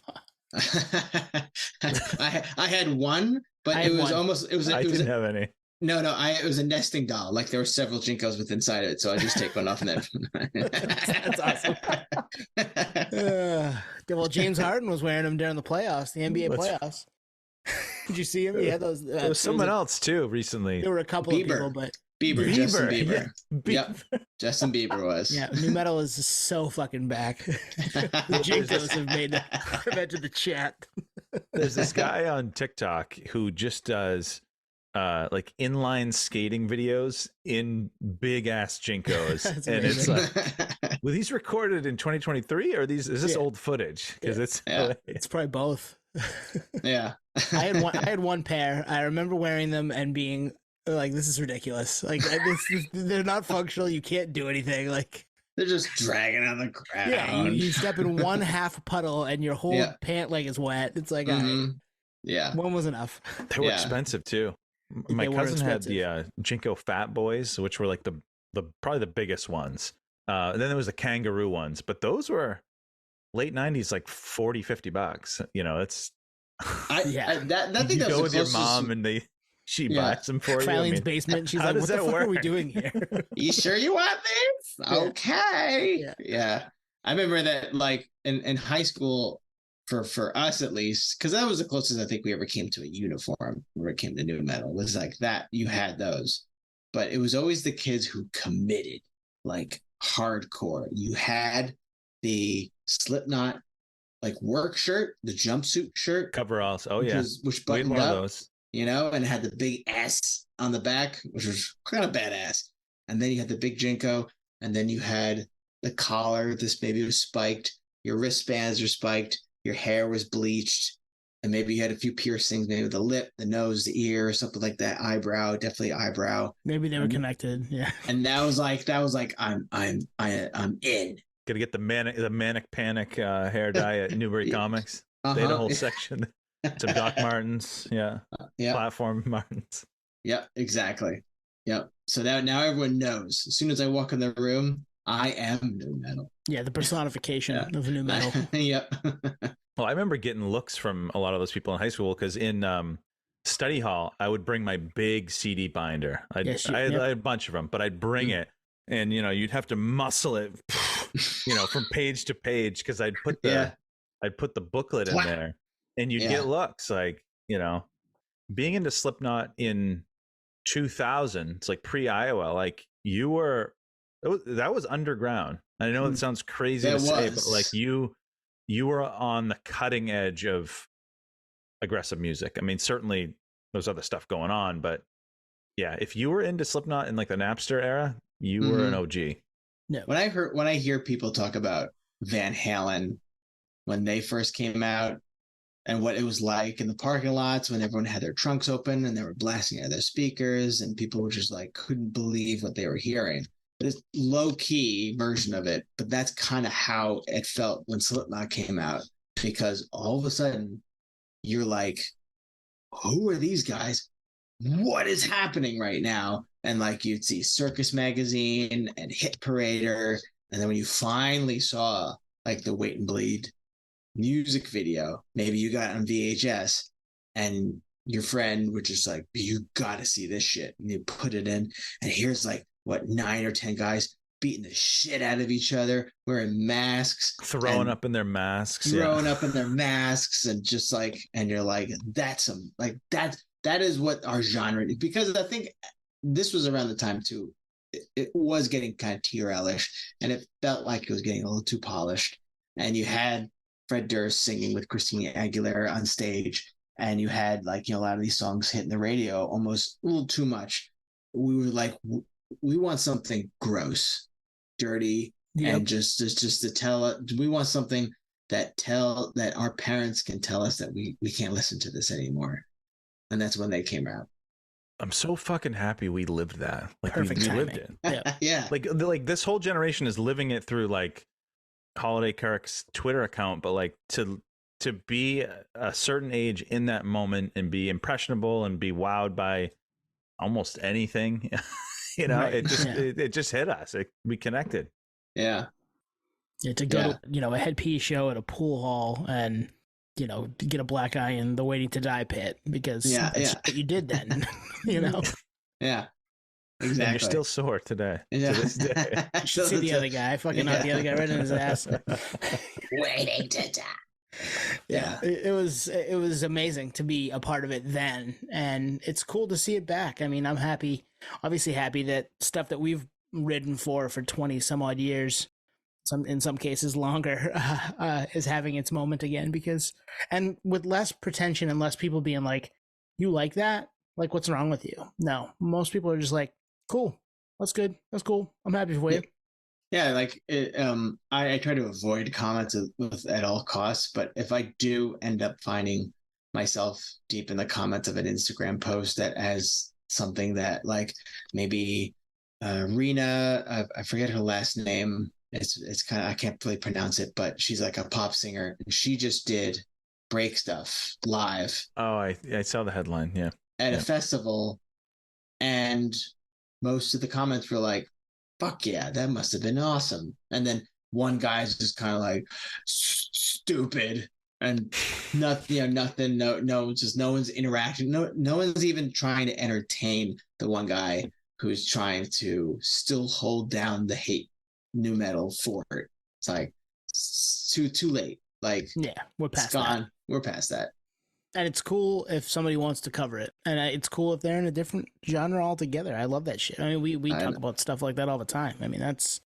S2: I had one, but I didn't have any. No, it was a nesting doll. Like there were several Jinkos with inside it, so I just take one off and then.
S1: That's awesome. Well, James Harden was wearing them during the playoffs, the NBA playoffs. Did you see him? He had those.
S3: There was someone else too recently.
S1: There were a couple of people, but
S2: Justin Bieber. Yeah. Yep, Justin Bieber was.
S1: Yeah, nu metal is so fucking back. The Jinkos have entered the chat.
S3: There's this guy on TikTok who just does like inline skating videos in big ass Jinkos. And it's like, were these recorded in 2023 or is this old footage? Because
S1: it's probably both.
S2: Yeah.
S1: I had one pair. I remember wearing them and being like, this is ridiculous. Like they're not functional. You can't do anything. Like
S2: they're just dragging on the ground.
S1: Yeah, you step in one half puddle and your whole pant leg is wet. It's like,
S2: yeah,
S1: one was enough.
S3: They were expensive too. My cousin had the Jinko Fat Boys, which were like the probably the biggest ones. And then there was the kangaroo ones, but those were late 90s, like $40-$50. It's
S2: that thing
S3: you go with your mom and she buys them for you.
S1: Filene's basement. She's like, what the fuck are we doing here?
S2: You sure you want these? Yeah. Okay. Yeah. I remember that like in high school, for us at least, because that was the closest I think we ever came to a uniform where it came to nu metal, was like that. You had those, but it was always the kids who committed, like hardcore. You had the Slipknot like work shirt, the jumpsuit shirt,
S3: coveralls. Oh yeah,
S2: which buttoned up, those. And had the big S on the back, which was kind of badass. And then you had the big Jinko, and then you had the collar. This maybe was spiked. Your wristbands were spiked. Your hair was bleached, and maybe you had a few piercings, maybe the lip, the nose, the ear, or something like that. Eyebrow, definitely eyebrow.
S1: Maybe they were connected. Yeah.
S2: And that was like I'm in.
S3: Gotta get the manic panic hair dye at Newbury Comics. They had a whole section. Some Doc Martens, platform Martens.
S2: Yep, exactly. Yep. So now everyone knows. As soon as I walk in the room, I am nu metal.
S1: Yeah, the personification of nu metal.
S2: Yep.
S3: Well, I remember getting looks from a lot of those people in high school because in study hall, I would bring my big CD binder. I had a bunch of them, but I'd bring it, and you'd have to muscle it, from page to page because I'd put the booklet in there, and you'd get looks like being into Slipknot in 2000. It's like pre-Iowa. Like that was underground. I know it sounds crazy to say, but like you were on the cutting edge of aggressive music. I mean, certainly there's other stuff going on, but yeah, if you were into Slipknot in like the Napster era, you were an OG.
S2: Yeah. When I hear people talk about Van Halen when they first came out and what it was like in the parking lots when everyone had their trunks open and they were blasting out their speakers and people were just like couldn't believe what they were hearing. This low key version of it, but that's kind of how it felt when Slipknot came out, because all of a sudden you're like, who are these guys? What is happening right now? And like you'd see Circus Magazine and Hit Parader, and then when you finally saw like the Wait and Bleed music video, maybe you got on VHS, and your friend was just like, you got to see this shit, and you put it in, and here's like 9 or 10 guys beating the shit out of each other, wearing masks,
S3: throwing up in their masks,
S2: and just like, and you're like, that is what our genre is. Because I think this was around the time too, it was getting kind of TRL-ish, and it felt like it was getting a little too polished. And you had Fred Durst singing with Christina Aguilera on stage, and you had like a lot of these songs hitting the radio almost a little too much. We were like, we want something gross, dirty, and just to tell it. We want something that our parents can tell us that we can't listen to this anymore. And that's when they came out.
S3: I'm so fucking happy we lived that. Like
S1: Perfect
S3: we
S1: timing.
S3: lived it.
S2: Yeah. Yeah.
S3: Like this whole generation is living it through like Holiday Kirk's Twitter account, but like to be a certain age in that moment and be impressionable and be wowed by almost anything.
S1: Right.
S3: It just hit us. We connected.
S2: Yeah.
S1: Yeah, to go to a headpiece show at a pool hall and get a black eye in the Waiting to Die pit, because that's what you did then.
S2: Yeah. Exactly.
S3: And you're still sore today.
S2: Yeah.
S3: To this day.
S1: You should see the other guy. Fucking knocked the other guy right in his ass.
S2: Waiting to Die. Yeah.
S1: It was amazing to be a part of it then, and it's cool to see it back. I mean, I'm obviously happy that stuff that we've ridden for 20 some odd years, in some cases longer, is having its moment again, and with less pretension and less people being like, you like that? Like, what's wrong with you? No, most people are just like, cool, that's good, that's cool, I'm happy for you.
S2: Yeah, like I try to avoid comments at all costs, but if I do end up finding myself deep in the comments of an Instagram post that has something that, like, maybe Rena, I forget her last name. It's kind of, I can't really pronounce it, but she's like a pop singer, and she just did Break Stuff live.
S3: Oh, I saw the headline. Yeah,
S2: at a festival, and most of the comments were like, fuck yeah, that must have been awesome. And then one guy's just kind of like, stupid, and nothing, no one's interacting. No one's even trying to entertain the one guy who's trying to still hold down the hate nu metal for it. It's like, too late. Like,
S1: yeah, we're past
S2: gone.
S1: that.
S2: We're past that.
S1: And it's cool if somebody wants to cover it, and it's cool if they're in a different genre altogether. I love that shit. I mean, we talk about stuff like that all the time. I mean, it's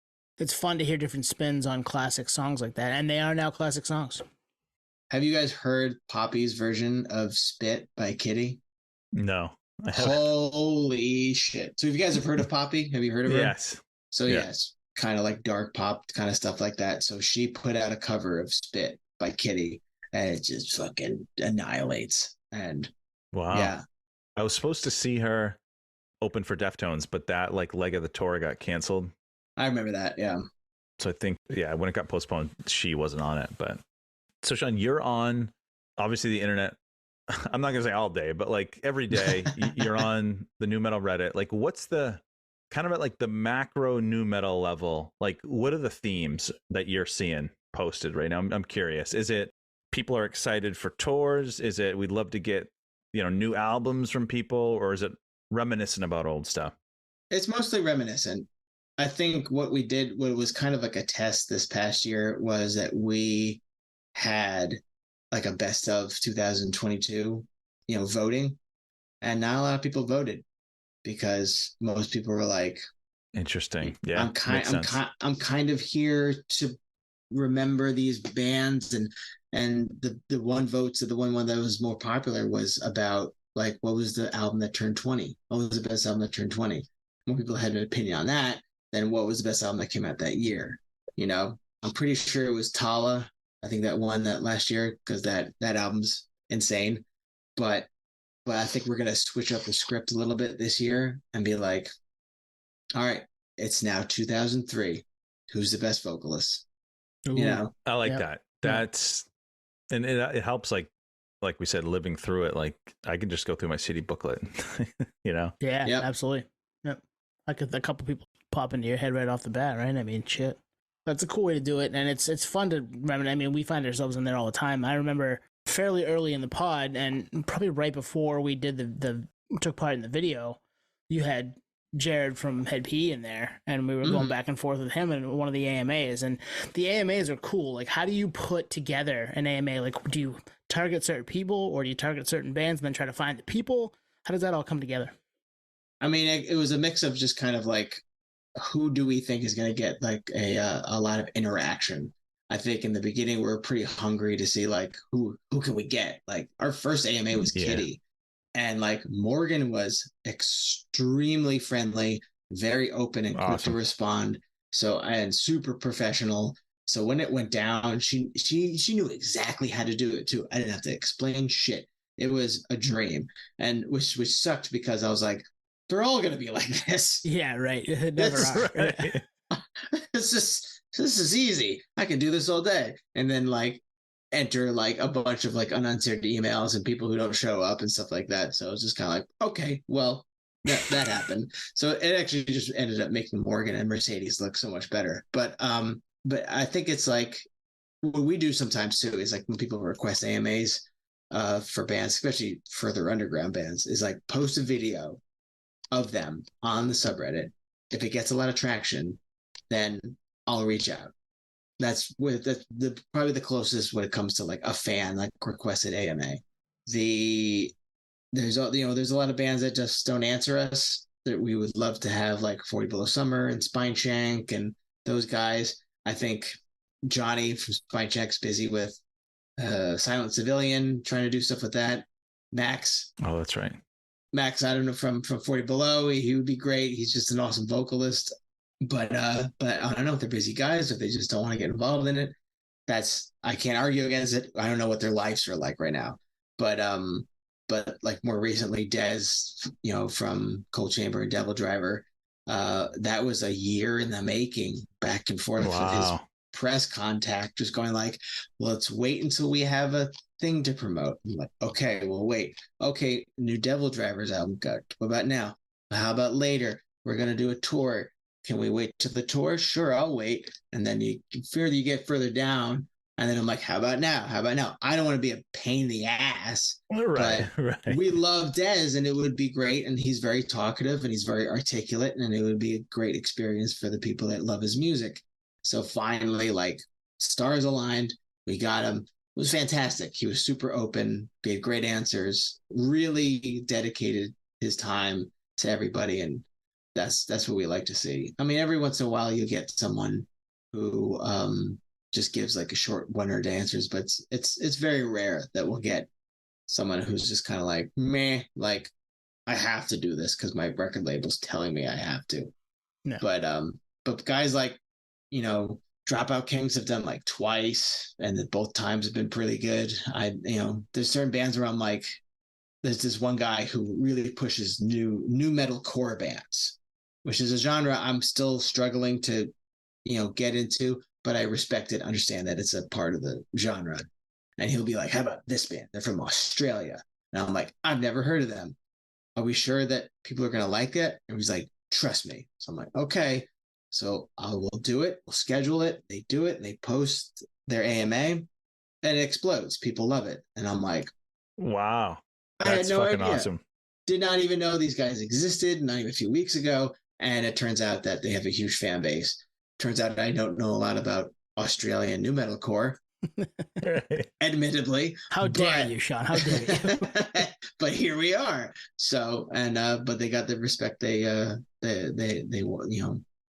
S1: fun to hear different spins on classic songs like that, and they are now classic songs.
S2: Have you guys heard Poppy's version of Spit by Kitty?
S3: No.
S2: Holy shit. So if you guys have heard of Poppy, have you heard of her?
S3: Yes.
S2: So yes, kind of like dark pop kind of stuff like that. So she put out a cover of Spit by Kitty, and it just fucking annihilates. And
S3: wow. Yeah. I was supposed to see her open for Deftones, but that like leg of the tour got canceled.
S2: I remember that, yeah.
S3: So I think, when it got postponed, she wasn't on it. But so Shawn, you're on obviously the internet. I'm not gonna say all day, but like every day you're on the nu metal Reddit. Like, what's the kind of at like the macro nu metal level, like what are the themes that you're seeing posted right now? I'm curious. Is it people are excited for tours? Is it we'd love to get, new albums from people, or is it reminiscent about old stuff?
S2: It's mostly reminiscent. I think what was kind of like a test this past year was that we had like a best of 2022, voting, and not a lot of people voted because most people were like,
S3: interesting. Yeah,
S2: I'm kind of here to remember these bands, and the one vote to the one that was more popular was about like what was the album that turned 20? What was the best album that turned 20? More people had an opinion on that than what was the best album that came out that year. I'm pretty sure it was Tala. I think that won that last year because that album's insane. But I think we're gonna switch up the script a little bit this year and be like, all right, it's now 2003. Who's the best vocalist?
S1: Ooh.
S3: I like that. That's and it helps like we said, living through it. Like I can just go through my CD booklet,
S1: Yeah,
S2: Yep.
S1: absolutely. Yep. A couple people pop into your head right off the bat, right? I mean, shit. That's a cool way to do it, and it's fun to remember. I mean, we find ourselves in there all the time. I remember fairly early in the pod, and probably right before we did the took part in the video, you had Jared from Head P in there, and we were going back and forth with him in one of the AMAs. And the AMAs are cool. Like, how do you put together an AMA? Like, do you target certain people, or do you target certain bands and then try to find the people? How does that all come together?
S2: I mean, it was a mix of just kind of like, who do we think is going to get like a lot of interaction? I think in the beginning we were pretty hungry to see like who can we get. Like our first AMA was Kitty, and like Morgan was extremely friendly, very open and quick to respond. So and super professional. So when it went down, she knew exactly how to do it too. I didn't have to explain shit. It was a dream, and which sucked because I was like, they're all going to be like this.
S1: Yeah, right. Never are.
S2: Right. This is easy. I can do this all day. And then like enter like a bunch of like unanswered emails and people who don't show up and stuff like that. So it's just kind of like, okay, well, that happened. So it actually just ended up making Morgan and Mercedes look so much better. But I think it's like what we do sometimes too is like when people request AMAs for bands, especially further underground bands, is like post a video of them on the subreddit. If it gets a lot of traction, then I'll reach out. That's the probably the closest when it comes to like a fan like requested AMA. There's a lot of bands that just don't answer us that we would love to have, like 40 Below Summer and Spineshank and those guys. I think Johnny from Spineshank's busy with Silent Civilian, trying to do stuff with that. Max.
S3: Oh, that's right.
S2: Max, I don't know, from 40 Below, he would be great. He's just an awesome vocalist. But I don't know if they're busy guys, if they just don't want to get involved in it. I can't argue against it. I don't know what their lives are like right now. But like more recently, Dez, from Cold Chamber and Devil Driver, that was a year in the making, back and forth with his press contact, just going like, well, let's wait until we have a thing to promote. I'm like, okay, we'll wait. Okay, new Devil Drivers album. What about now? How about later? We're gonna do a tour. Can we wait till the tour? Sure, I'll wait. And then you get further down, and then I'm like, how about now? How about now? I don't want to be a pain in the ass.
S3: Right.
S2: We love Dez, and it would be great. And he's very talkative and he's very articulate, and it would be a great experience for the people that love his music. So finally, like, stars aligned. We got him. It was fantastic. He was super open, gave great answers, really dedicated his time to everybody. And that's what we like to see. I mean, every once in a while you get someone who just gives like a short one-word answers, but it's very rare that we'll get someone who's just kind of like, meh, like, I have to do this because my record label's telling me I have to.
S1: No.
S2: But guys like, Dropout Kings have done like twice, and both times have been pretty good. There's certain bands where I'm like, there's this one guy who really pushes new metal core bands, which is a genre I'm still struggling to, get into, but I respect it, understand that it's a part of the genre. And he'll be like, how about this band? They're from Australia. And I'm like, I've never heard of them. Are we sure that people are going to like it? And he's like, trust me. So I'm like, okay. So I will do it. We'll schedule it. They do it. And they post their AMA and it explodes. People love it. And I'm like,
S3: wow,
S2: I had
S3: that's
S2: no
S3: fucking
S2: idea.
S3: awesome.
S2: Did not even know these guys existed, not even a few weeks ago. And it turns out that they have a huge fan base. Turns out I don't know a lot about Australian nu metalcore, admittedly.
S1: How dare you, Shawn? How dare you?
S2: But here we are. So, and but they got the respect they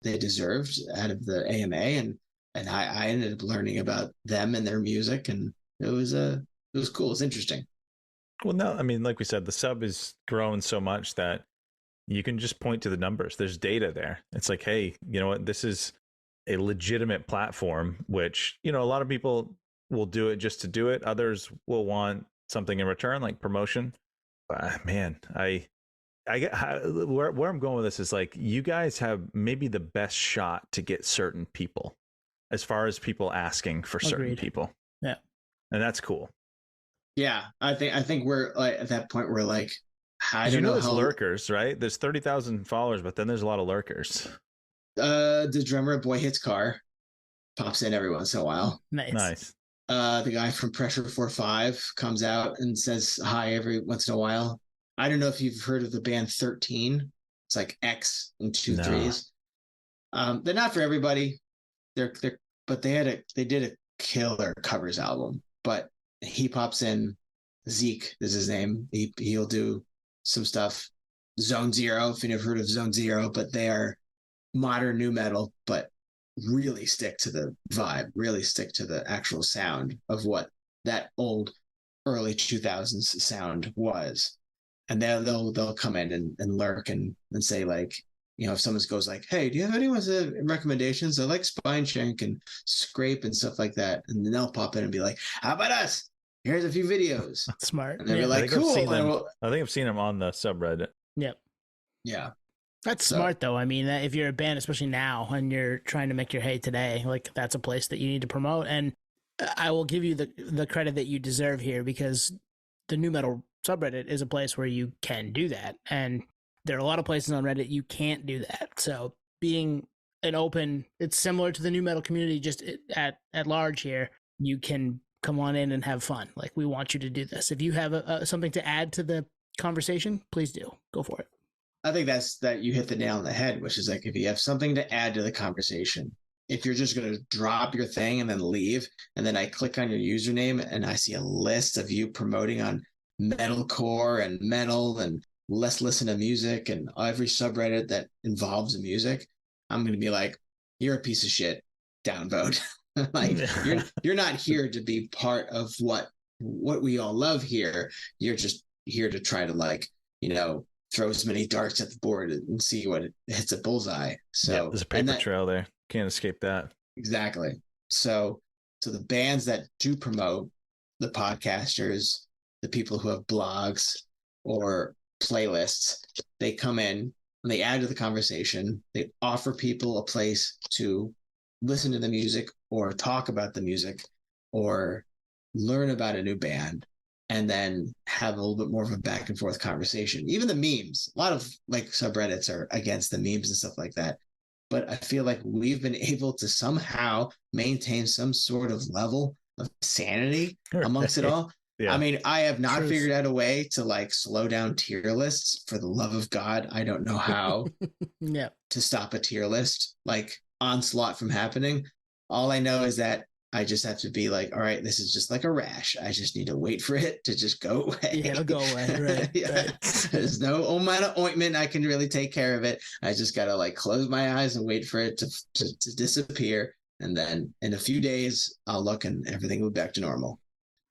S2: deserved out of the AMA, and I ended up learning about them and their music, and it was cool. It's interesting.
S3: Well, no, I mean, like we said, the sub is grown so much that you can just point to the numbers. There's data there. It's like, hey, you know what? This is a legitimate platform, which, you know, a lot of people will do it just to do it. Others will want something in return, like promotion. Man, I get where I'm going with this is like, you guys have maybe the best shot to get certain people as far as people asking for certain
S1: Agreed.
S3: people.
S1: Yeah.
S3: And that's cool.
S2: Yeah, I think we're like at that point where like, I don't know
S3: there's
S2: how
S3: lurkers, right? There's 30,000 followers, but then there's a lot of lurkers.
S2: The drummer of Boy Hits Car pops in every once in a while.
S3: Nice.
S2: The guy from Pressure 4-5 comes out and says hi every once in a while. I don't know if you've heard of the band 13. It's like X and 2 3s. They're not for everybody. But they did a killer covers album. But he pops in. Zeke is his name. He'll do some stuff. Zone Zero, if you've heard of Zone Zero, but they are modern nu metal, but really stick to the vibe, really stick to the actual sound of what that old early 2000s sound was. And they'll come in and lurk and say, like, you know, if someone goes like, hey, do you have anyone's recommendations? I like Spine Shank and Scrape and stuff like that. And then they'll pop in and be like, how about us? Here's a few videos.
S1: That's smart.
S2: And they'll be like, cool.
S3: I think I've seen them on the subreddit.
S1: Yep.
S2: Yeah.
S1: That's smart, though. I mean, if you're a band, especially now, and you're trying to make your hay today, like, that's a place that you need to promote. And I will give you the credit that you deserve here, because the nu metal subreddit is a place where you can do that. And there are a lot of places on Reddit you can't do that. So being an open, it's similar to the nu metal community just at large here. You can come on in and have fun. Like, we want you to do this. If you have something to add to the conversation, please do. Go for it.
S2: I think that you hit the nail on the head, which is like, if you have something to add to the conversation, if you're just going to drop your thing and then leave, and then I click on your username and I see a list of you promoting on metalcore and metal and let's listen to music and every subreddit that involves music, I'm going to be like, you're a piece of shit, downvote. Like, you're not here to be part of what we all love here. You're just here to try to, like, you know, throw as many darts at the board and see what it hits a bullseye. So
S3: yeah, there's a paper trail there. Can't escape that.
S2: Exactly. So the bands that do promote, the podcasters, the people who have blogs or playlists, they come in and they add to the conversation. They offer people a place to listen to the music or talk about the music or learn about a new band, and then have a little bit more of a back and forth conversation. Even the memes, a lot of like subreddits are against the memes and stuff like that. But I feel like we've been able to somehow maintain some sort of level of sanity amongst it all. Yeah. I mean, I have not figured out a way to, like, slow down tier lists. For the love of God, I don't know how to stop a tier list, like, onslaught from happening. All I know is that I just have to be like, all right, this is just like a rash. I just need to wait for it to just go away.
S1: Yeah, it'll go away. Right.
S2: Yeah. Right. There's no amount of ointment I can really take care of it. I just got to, like, close my eyes and wait for it to disappear. And then in a few days, I'll look and everything will be back to normal.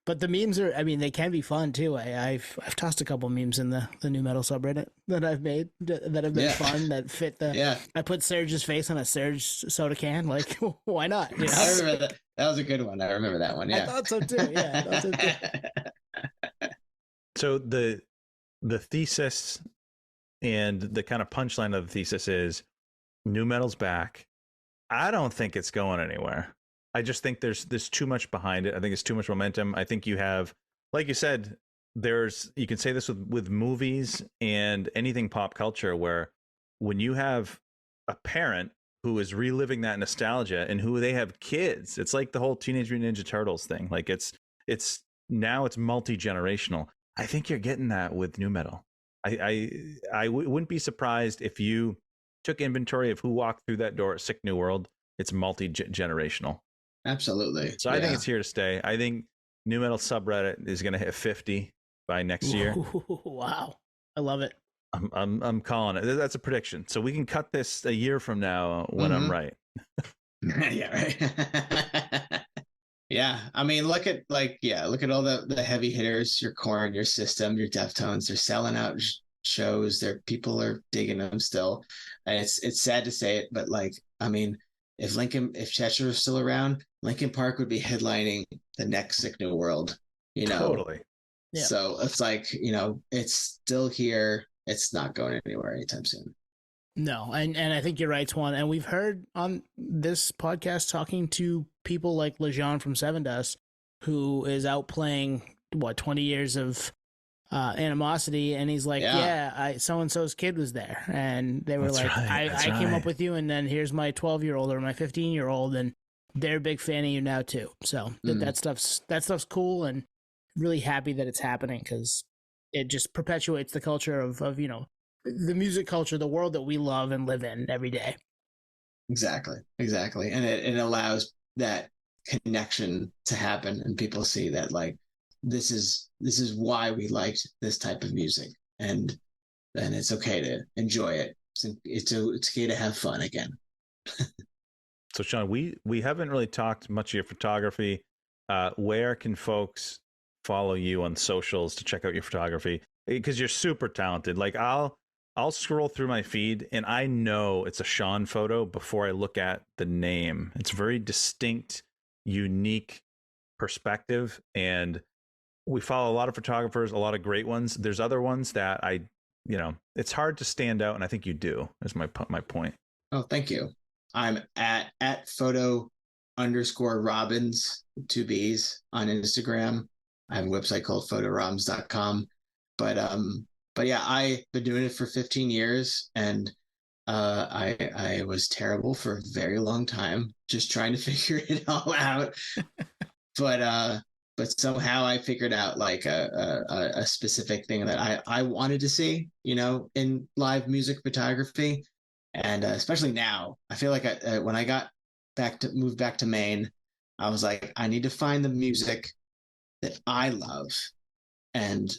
S1: But the memes are, I mean, they can be fun too. I've tossed a couple memes in the nu metal subreddit that I've made that have been fun, that fit the. Yeah. I put Serge's face on a Surge soda can. Like, why not? You know?
S2: I remember that. That was a good one. I remember that one. Yeah.
S1: I thought so too. Yeah. I thought so too.
S3: So the thesis and the kind of punchline of the thesis is nu metal's back. I don't think it's going anywhere. I just think there's too much behind it. I think it's too much momentum. I think you have, like you said, you can say this with movies and anything pop culture, where when you have a parent who is reliving that nostalgia and who they have kids, it's like the whole Teenage Mutant Ninja Turtles thing. Like it's now it's multi-generational. I think you're getting that with nu metal. Wouldn't be surprised if you took inventory of who walked through that door at Sick New World. It's multi-generational.
S2: Absolutely.
S3: So I think it's here to stay. I think nu metal subreddit is going to hit 50 by next year.
S1: Ooh, wow. I love it.
S3: I'm calling it. That's a prediction. So we can cut this a year from now when I'm right.
S2: Yeah, right. Yeah, I mean, look at all the heavy hitters, your Korn, your System, your Deftones. They're selling out shows. People are digging them still, and it's sad to say it, but like, I mean, if Chester was still around, Linkin Park would be headlining the next Sick New World.
S3: Totally.
S1: Yeah.
S2: So it's like, it's still here. It's not going anywhere anytime soon.
S1: No, and I think you're right, Twan. And we've heard on this podcast talking to people like Lejean from Seven Dust, who is out playing 20 years of Animosity, and he's like, so and so's kid was there, and they were I came up with you, and then here's my 12-year-old or my 15-year-old, and they're a big fan of you now too. So that stuff's cool, and really happy that it's happening because it just perpetuates the culture of the music culture, the world that we love and live in every day.
S2: Exactly. And it allows that connection to happen, and people see that like this is why we liked this type of music, and then it's okay to enjoy it. It's okay to have fun again.
S3: So Shawn, we haven't really talked much of your photography. Where can folks follow you on socials to check out your photography? Because you're super talented. Like I'll scroll through my feed and I know it's a Shawn photo before I look at the name. It's very distinct, unique perspective, and we follow a lot of photographers, a lot of great ones. There's other ones that it's hard to stand out, and I think you do. Is my point.
S2: Oh, thank you. I'm at photo_Robbins, 2 B's on Instagram. I have a website called photorobbins.com. But yeah, I've been doing it for 15 years, and I was terrible for a very long time, just trying to figure it all out. But somehow I figured out like a specific thing that I wanted to see, in live music photography. And especially now, I feel like when I moved back to Maine, I was like, I need to find the music that I love, and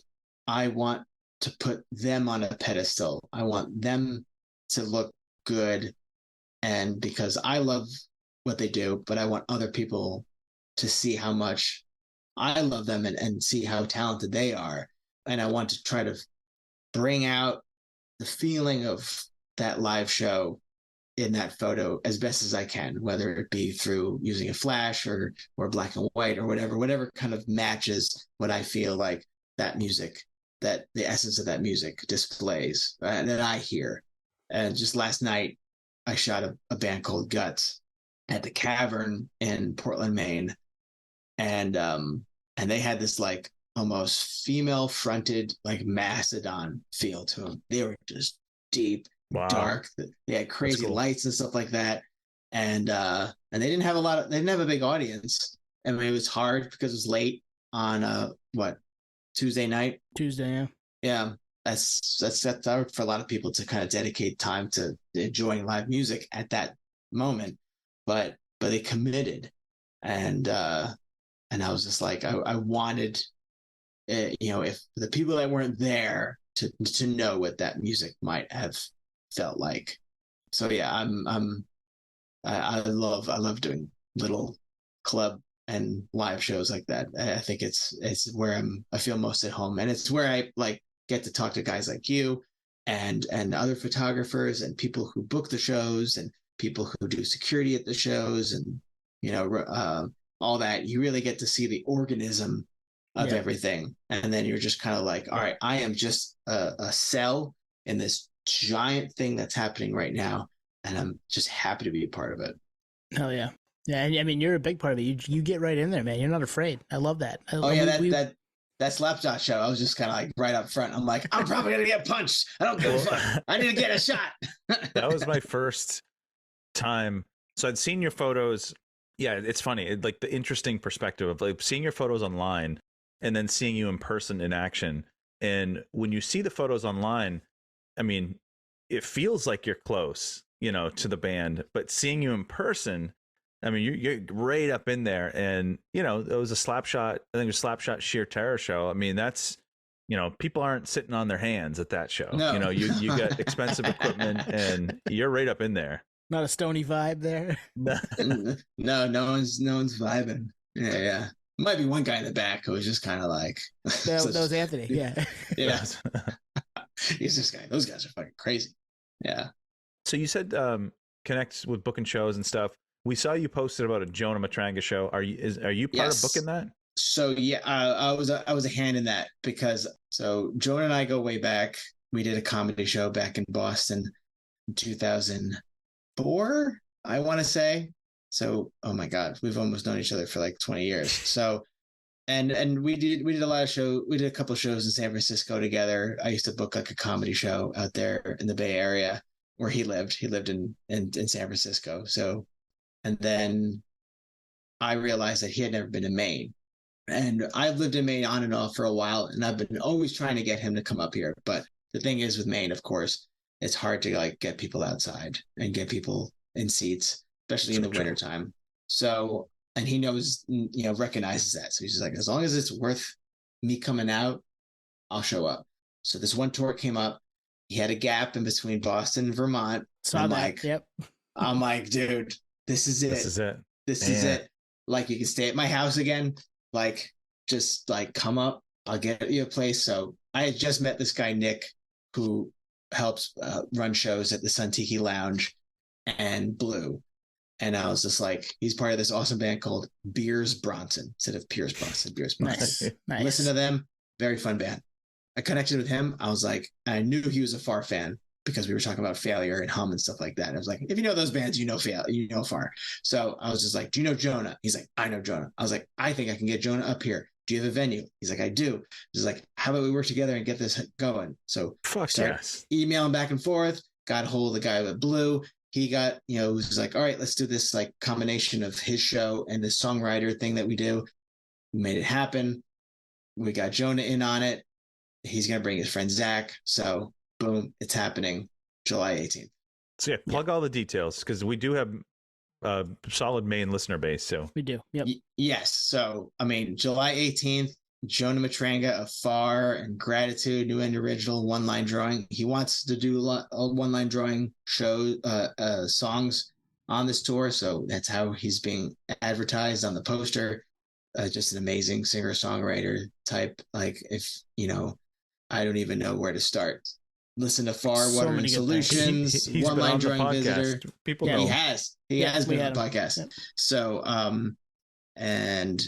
S2: I want to put them on a pedestal. I want them to look good, and because I love what they do, but I want other people to see how much I love them and see how talented they are. And I want to try to bring out the feeling of that live show in that photo as best as I can, whether it be through using a flash or black and white or whatever kind of matches what I feel like that music, that the essence of that music displays, and that I hear. And just last night, I shot a band called Guts at the Cavern in Portland, Maine. And they had this like almost female fronted like Mastodon feel to them. They were just deep, dark. They had crazy lights and stuff like that. And they didn't have they didn't have a big audience. I mean, it was hard because it was late on Tuesday night.
S1: Tuesday, yeah.
S2: That's hard for a lot of people to kind of dedicate time to enjoying live music at that moment. But they committed, and I was just like, I wanted, if the people that weren't there to know what that music might have felt like. So yeah, I love doing little club and live shows like that. I think it's where I feel most at home, and it's where I like get to talk to guys like you and other photographers and people who book the shows and people who do security at the shows, and all that. You really get to see the organism of everything, and then you're just kind of like, all right, I am just a cell in this giant thing that's happening right now, and I'm just happy to be a part of it.
S1: Hell yeah. Yeah, and I mean, you're a big part of it. You get right in there, man. You're not afraid. I love that.
S2: that Slapshot show, I was just kind of like right up front. I'm like, I'm probably gonna get punched. I don't give a fuck. I need to get a shot.
S3: That was my first time. So I'd seen your photos. Yeah, it's funny. Like the interesting perspective of like seeing your photos online and then seeing you in person in action. And when you see the photos online, I mean, it feels like you're close, you know, to the band, but seeing you in person, I mean, you're right up in there. And, you know, it was a Slapshot, I think it was Slapshot Sheer Terror show. I mean, that's, you know, people aren't sitting on their hands at that show.
S2: No.
S3: You know, you got expensive equipment and you're right up in there.
S1: Not a stony vibe there.
S2: No one's vibing. Yeah. Might be one guy in the back who was just kind of like
S1: That was Anthony. Yeah.
S2: Yeah. He's this guy. Those guys are fucking crazy. Yeah.
S3: So you said connect with booking shows and stuff. We saw you posted about a Jonah Matranga show. Are you part of booking that?
S2: So yeah, I was a hand in that because so Jonah and I go way back. We did a comedy show back in Boston in 2004, I want to say. So oh my God, we've almost known each other for like 20 years. So and we did a lot of shows. We did a couple of shows in San Francisco together. I used to book like a comedy show out there in the Bay Area where he lived. He lived in San Francisco. So and then I realized that he had never been to Maine. And I've lived in Maine on and off for a while, and I've been always trying to get him to come up here. But the thing is with Maine, of course, it's hard to like get people outside and get people in seats, especially in the wintertime. So, and he knows, you know, recognizes that. So he's just like, as long as it's worth me coming out, I'll show up. So this one tour came up. He had a gap in between Boston and Vermont.
S1: Saw that.
S2: Like,
S1: yep.
S2: I'm like, dude, this is it.
S3: This is it.
S2: This is it. Like, you can stay at my house again. Like, just like come up. I'll get you a place. So I had just met this guy, Nick, who helps run shows at the Suntiki Lounge and Blue. And I was just like, he's part of this awesome band called Beers Bronson instead of Pierce Bronson. Beers Bronson.
S1: Nice.
S2: Listen to them. Very fun band. I connected with him. I was like, I knew he was a Far fan because we were talking about Failure and Hum and stuff like that. And I was like, if you know those bands, you know Far. So I was just like, do you know Jonah? He's like, I know Jonah. I was like, I think I can get Jonah up here. Do you have a venue? He's like, I do. He's like, how about we work together and get this going? So emailing back and forth, got a hold of the guy with Blue. He got, you know, was like, all right, let's do this like combination of his show and the songwriter thing that we do. We made it happen. We got Jonah in on it. He's going to bring his friend Zach. So boom, it's happening July 18th.
S3: So yeah, plug all the details because we do have a solid main listener base. So
S1: we do. Yep.
S2: Yes. So, I mean, July 18th, Jonah Matranga of Far and Gratitude, new and original one-line drawing. He wants to do a one-line drawing show, songs on this tour. So that's how he's being advertised on the poster. Just an amazing singer-songwriter type. Like, if, you know, I don't even know where to start. Listen to Far, Water and Solutions,
S3: he's
S2: one-line drawing visitor.
S3: People know.
S2: He has been on the podcast. Yep. So, and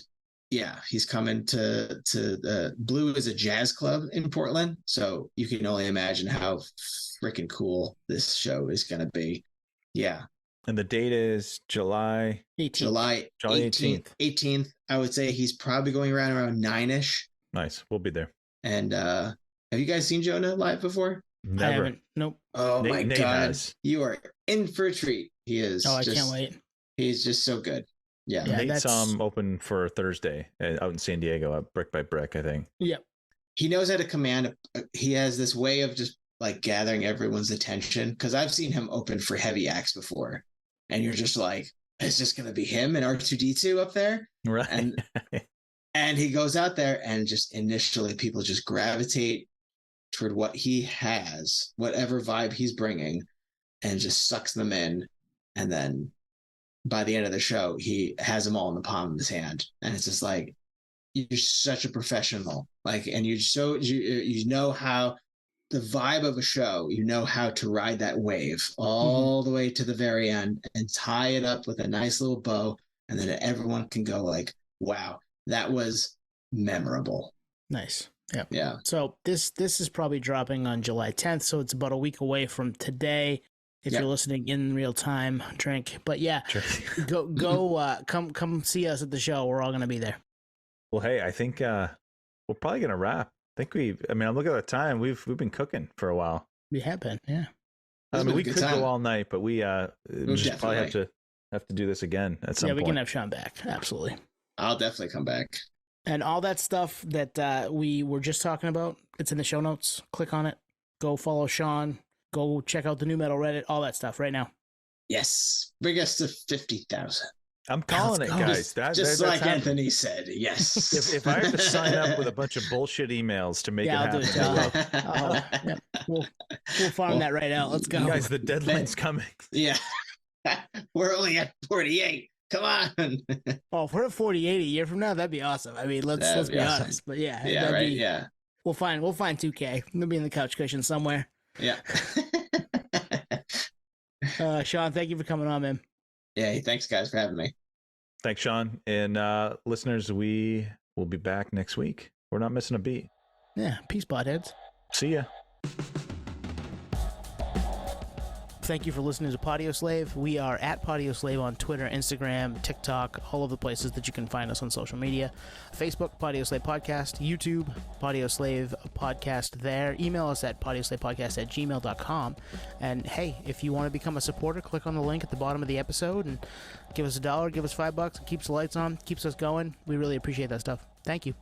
S2: yeah, he's coming to Blue is a jazz club in Portland. So you can only imagine how freaking cool this show is going to be. Yeah.
S3: And the date is July
S1: 18th.
S2: July 18th. I would say he's probably going around 9-ish.
S3: Nice. We'll be there.
S2: And have you guys seen Jonah live before?
S3: Never.
S1: I haven't. Nope.
S2: Oh
S3: Nate,
S2: my
S3: Nate
S2: God.
S3: has.
S2: You are in for a treat. He is.
S1: Oh, I can't wait.
S2: He's just so good. Yeah.
S3: Nate saw him open for Thursday out in San Diego at Brick by Brick, I think.
S1: Yep.
S2: He knows how to command. He has this way of just like gathering everyone's attention. Because I've seen him open for heavy acts before. And you're just like, it's just going to be him and R2D2 up there.
S3: Right.
S2: And he goes out there and just initially people just gravitate toward what he has, whatever vibe he's bringing, and just sucks them in. And then by the end of the show, he has them all in the palm of his hand. And it's just like, you're such a professional. Like, and you know how the vibe of a show, you know how to ride that wave all the way to the very end and tie it up with a nice little bow. And then everyone can go like, wow, that was memorable.
S1: Nice. Yep.
S2: Yeah.
S1: So this is probably dropping on July 10th. So it's about a week away from today. If you're listening in real time, drink. But yeah, come see us at the show. We're all going to be there.
S3: Well, hey, I think we're probably gonna wrap. I mean, I'm looking at the time. We've been cooking for a while.
S1: We have been, yeah.
S3: I mean, we could go all night, but we just probably have to do this again at some point.
S1: Yeah, we can have Shawn back. Absolutely.
S2: I'll definitely come back.
S1: And all that stuff that we were just talking about, it's in the show notes. Click on it. Go follow Shawn. Go check out the Nu Metal Reddit. All that stuff right now.
S2: Yes. Bring us to 50,000.
S3: I'm calling it, guys.
S2: Just like Anthony said, yes.
S3: If I have to sign up with a bunch of bullshit emails to make it happen,
S1: we'll farm that right out. Let's go,
S3: guys. The deadline's coming.
S2: Yeah, we're only at 48. Come on.
S1: Oh, if we're at 48 a year from now, that'd be awesome. I mean, let's be honest. But yeah,
S2: right. Yeah,
S1: we'll find 2K. We'll be in the couch cushion somewhere.
S2: Yeah.
S1: Shawn, thank you for coming on, man.
S2: Yeah, thanks guys for having me.
S3: Thanks, Shawn. And listeners, we will be back next week. We're not missing a beat.
S1: Yeah, peace, potheads.
S3: See ya.
S1: Thank you for listening to Podio Slave. We are at Podio Slave on Twitter, Instagram, TikTok, all of the places that you can find us on social media. Facebook, Podio Slave Podcast. YouTube, Podio Slave Podcast there. Email us at podioslavepodcast@gmail.com. And hey, if you want to become a supporter, click on the link at the bottom of the episode and give us $1, give us $5. It keeps the lights on, keeps us going. We really appreciate that stuff. Thank you.